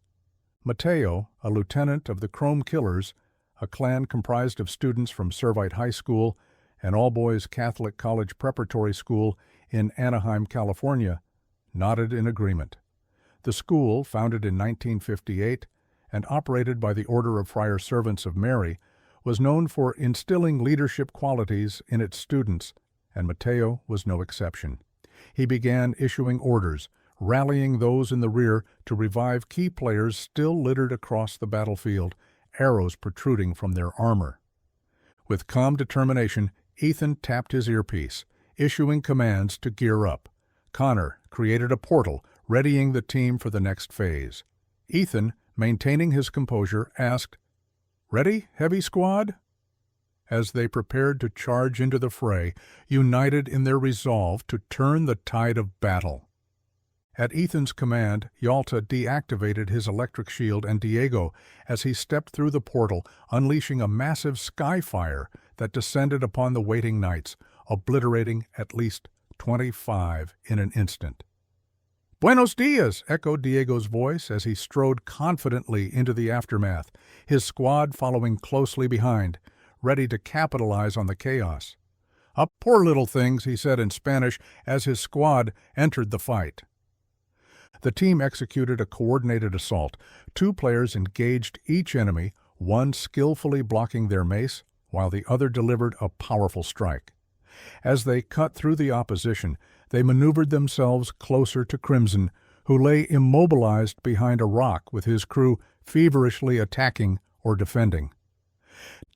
Mateo, a lieutenant of the Chrome Killers, a clan comprised of students from Servite High School, an all-boys Catholic college preparatory school in Anaheim, California, nodded in agreement. The school, founded in 1958 and operated by the Order of Friar Servants of Mary, was known for instilling leadership qualities in its students, and Mateo was no exception. He began issuing orders, rallying those in the rear to revive key players still littered across the battlefield, arrows protruding from their armor. With calm determination, Ethan tapped his earpiece, issuing commands to gear up. Konnor created a portal, readying the team for the next phase. Ethan, maintaining his composure, asked, "Ready, heavy squad?" As they prepared to charge into the fray, united in their resolve to turn the tide of battle. At Ethan's command, Yalta deactivated his electric shield and Diego as he stepped through the portal, unleashing a massive skyfire that descended upon the waiting knights, obliterating at least 25 in an instant. "Buenos dias!" echoed Diego's voice as he strode confidently into the aftermath, his squad following closely behind, ready to capitalize on the chaos. "Up, poor little things," he said in Spanish as his squad entered the fight. The team executed a coordinated assault. 2 players engaged each enemy, one skillfully blocking their mace, while the other delivered a powerful strike. As they cut through the opposition, they maneuvered themselves closer to Crimson, who lay immobilized behind a rock with his crew feverishly attacking or defending.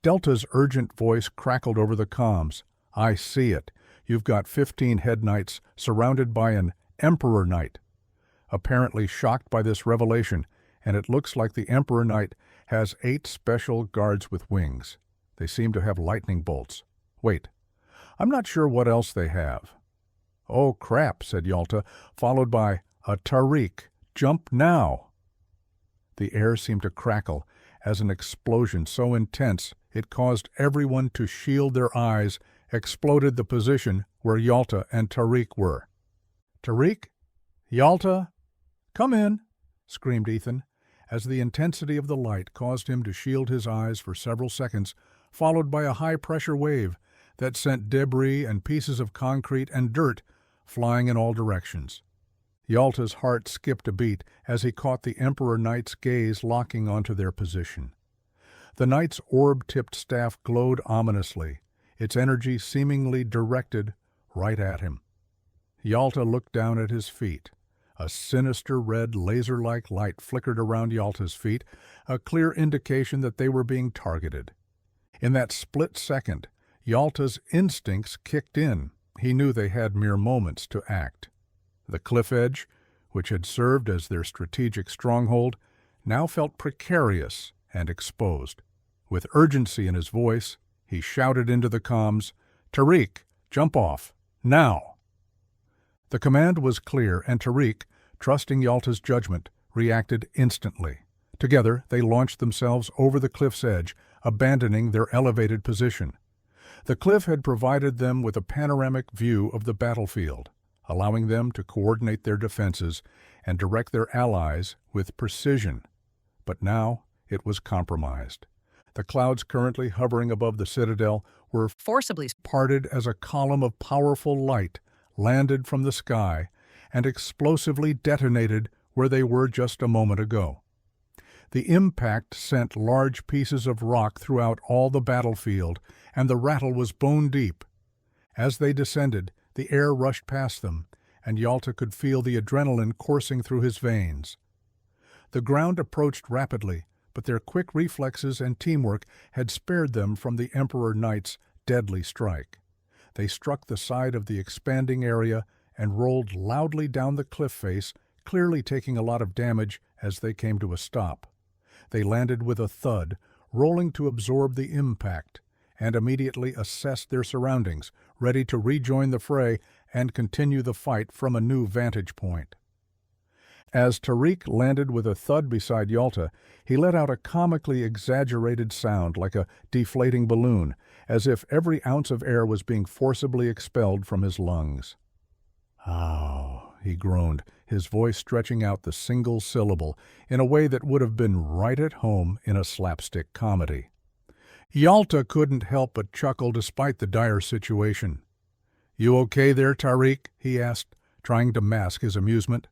Delta's urgent voice crackled over the comms. "I see it. You've got 15 head knights surrounded by an Emperor Knight." Apparently shocked by this revelation, and it looks like the Emperor Knight has 8 special guards with wings. They seem to have lightning bolts. Wait, I'm not sure what else they have. "Oh crap," said Yalta, followed by a Tariq. "Jump now." The air seemed to crackle as an explosion so intense it caused everyone to shield their eyes, exploded the position where Yalta and Tariq were. "Tariq? Yalta? Come in," screamed Ethan, as the intensity of the light caused him to shield his eyes for several seconds, followed by a high-pressure wave that sent debris and pieces of concrete and dirt flying in all directions. Yalta's heart skipped a beat as he caught the Emperor Knight's gaze locking onto their position. The knight's orb-tipped staff glowed ominously, its energy seemingly directed right at him. Yalta looked down at his feet. A sinister red laser-like light flickered around Yalta's feet, a clear indication that they were being targeted. In that split second, Yalta's instincts kicked in. He knew they had mere moments to act. The cliff edge, which had served as their strategic stronghold, now felt precarious and exposed. With urgency in his voice, he shouted into the comms, "Tariq, jump off, now!" The command was clear, and Tariq, trusting Yalta's judgment, reacted instantly. Together, they launched themselves over the cliff's edge, abandoning their elevated position. The cliff had provided them with a panoramic view of the battlefield, allowing them to coordinate their defenses and direct their allies with precision. But now it was compromised. The clouds currently hovering above the citadel were Forcibly. parted as a column of powerful light landed from the sky and explosively detonated where they were just a moment ago. The impact sent large pieces of rock throughout all the battlefield, and the rattle was bone deep. As they descended, the air rushed past them, and Yalta could feel the adrenaline coursing through his veins. The ground approached rapidly, but their quick reflexes and teamwork had spared them from the Emperor Knight's deadly strike. They struck the side of the expanding area and rolled loudly down the cliff face, clearly taking a lot of damage as they came to a stop. They landed with a thud, rolling to absorb the impact, and immediately assessed their surroundings, ready to rejoin the fray and continue the fight from a new vantage point. As Tariq landed with a thud beside Yalta, he let out a comically exaggerated sound like a deflating balloon, as if every ounce of air was being forcibly expelled from his lungs. "Ow," he groaned, his voice stretching out the single syllable in a way that would have been right at home in a slapstick comedy. Yalta couldn't help but chuckle despite the dire situation. "You okay there, Tariq?" he asked, trying to mask his amusement.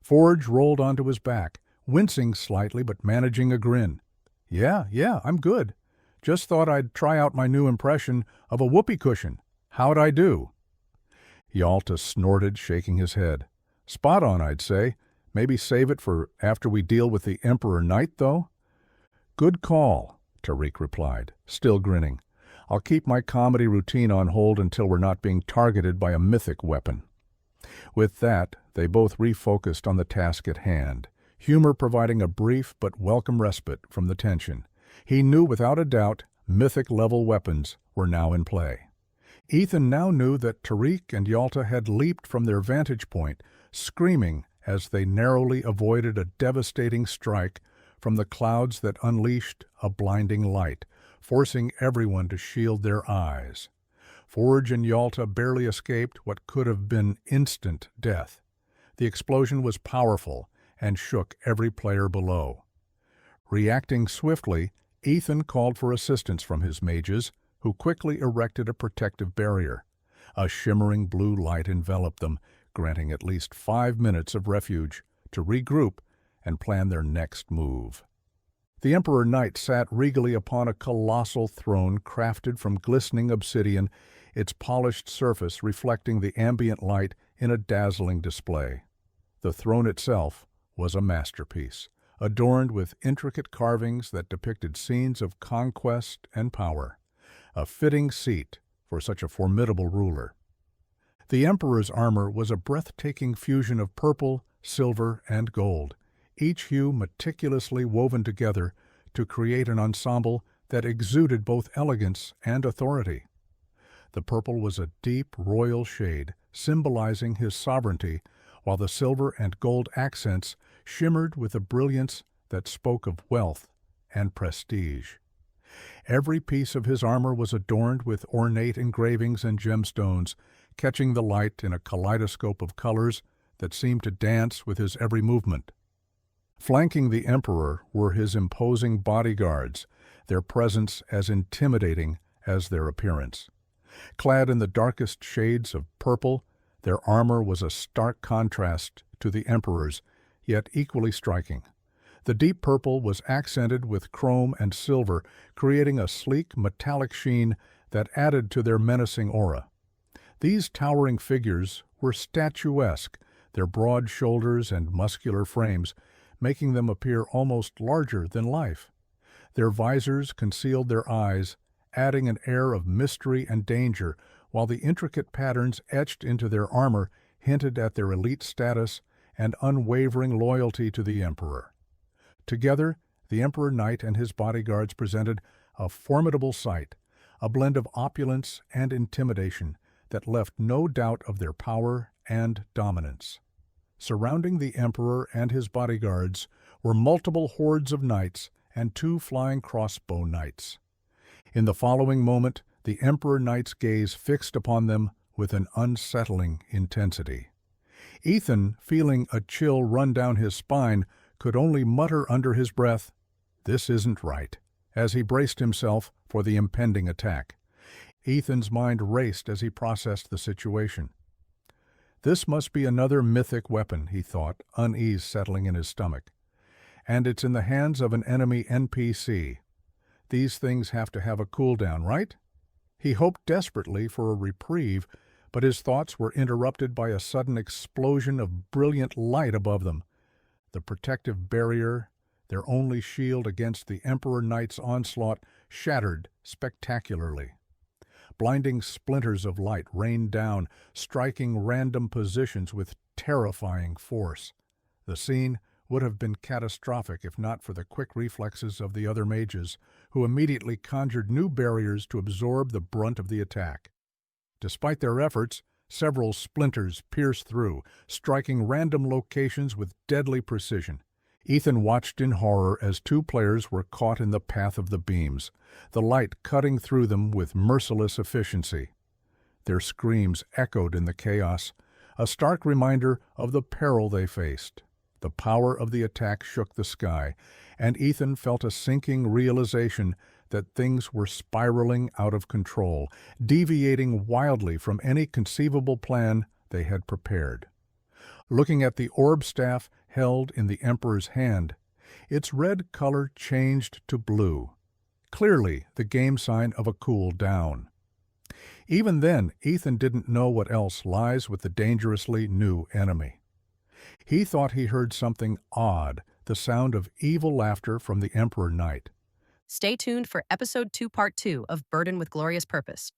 Forge rolled onto his back, wincing slightly but managing a grin. Yeah, I'm good. Just thought I'd try out my new impression of a whoopee cushion. How'd I do?" Yalta snorted, shaking his head. "Spot on, I'd say. Maybe save it for after we deal with the Emperor Knight, though?" "Good call," Tariq replied, still grinning. "I'll keep my comedy routine on hold until we're not being targeted by a mythic weapon." With that, they both refocused on the task at hand, humor providing a brief but welcome respite from the tension. He knew without a doubt mythic-level weapons were now in play. Ethan now knew that Tariq and Yalta had leaped from their vantage point, screaming as they narrowly avoided a devastating strike from the clouds that unleashed a blinding light, forcing everyone to shield their eyes. Forge and Yalta barely escaped what could have been instant death. The explosion was powerful and shook every player below. Reacting swiftly, Ethan called for assistance from his mages, who quickly erected a protective barrier. A shimmering blue light enveloped them, granting at least 5 minutes of refuge to regroup and plan their next move. The Emperor Knight sat regally upon a colossal throne crafted from glistening obsidian, its polished surface reflecting the ambient light in a dazzling display. The throne itself was a masterpiece, adorned with intricate carvings that depicted scenes of conquest and power, a fitting seat for such a formidable ruler. The Emperor's armor was a breathtaking fusion of purple, silver, and gold, each hue meticulously woven together to create an ensemble that exuded both elegance and authority. The purple was a deep royal shade, symbolizing his sovereignty, while the silver and gold accents shimmered with a brilliance that spoke of wealth and prestige. Every piece of his armor was adorned with ornate engravings and gemstones, catching the light in a kaleidoscope of colors that seemed to dance with his every movement. Flanking the Emperor were his imposing bodyguards, their presence as intimidating as their appearance. Clad in the darkest shades of purple, their armor was a stark contrast to the Emperor's, yet equally striking. The deep purple was accented with chrome and silver, creating a sleek metallic sheen that added to their menacing aura. These towering figures were statuesque, their broad shoulders and muscular frames making them appear almost larger than life. Their visors concealed their eyes, adding an air of mystery and danger, while the intricate patterns etched into their armor hinted at their elite status and unwavering loyalty to the Emperor. Together, The Emperor Knight and his bodyguards presented a formidable sight, a blend of opulence and intimidation that left no doubt of their power and dominance. Surrounding the Emperor and his bodyguards were multiple hordes of knights and 2 flying crossbow knights. In the following moment, the Emperor Knight's gaze fixed upon them with an unsettling intensity. Ethan, feeling a chill run down his spine, could only mutter under his breath, "This isn't right," as he braced himself for the impending attack. Ethan's mind raced as he processed the situation. This must be another mythic weapon, he thought, unease settling in his stomach. And it's in the hands of an enemy NPC. These things have to have a cooldown, right? He hoped desperately for a reprieve, but his thoughts were interrupted by a sudden explosion of brilliant light above them. The protective barrier, their only shield against the Emperor Knight's onslaught, shattered spectacularly. Blinding splinters of light rained down, striking random positions with terrifying force. The scene would have been catastrophic if not for the quick reflexes of the other mages, who immediately conjured new barriers to absorb the brunt of the attack. Despite their efforts, several splinters pierced through, striking random locations with deadly precision. Ethan watched in horror as 2 players were caught in the path of the beams, the light cutting through them with merciless efficiency. Their screams echoed in the chaos, a stark reminder of the peril they faced. The power of the attack shook the sky, and Ethan felt a sinking realization that things were spiraling out of control, deviating wildly from any conceivable plan they had prepared. Looking at the orb staff held in the Emperor's hand, its red color changed to blue, clearly the game sign of a cool down. Even then, Ethan didn't know what else lies with the dangerously new enemy. He thought he heard something odd, the sound of evil laughter from the Emperor Knight. Stay tuned for Episode 2, Part 2 of Burden with Glorious Purpose.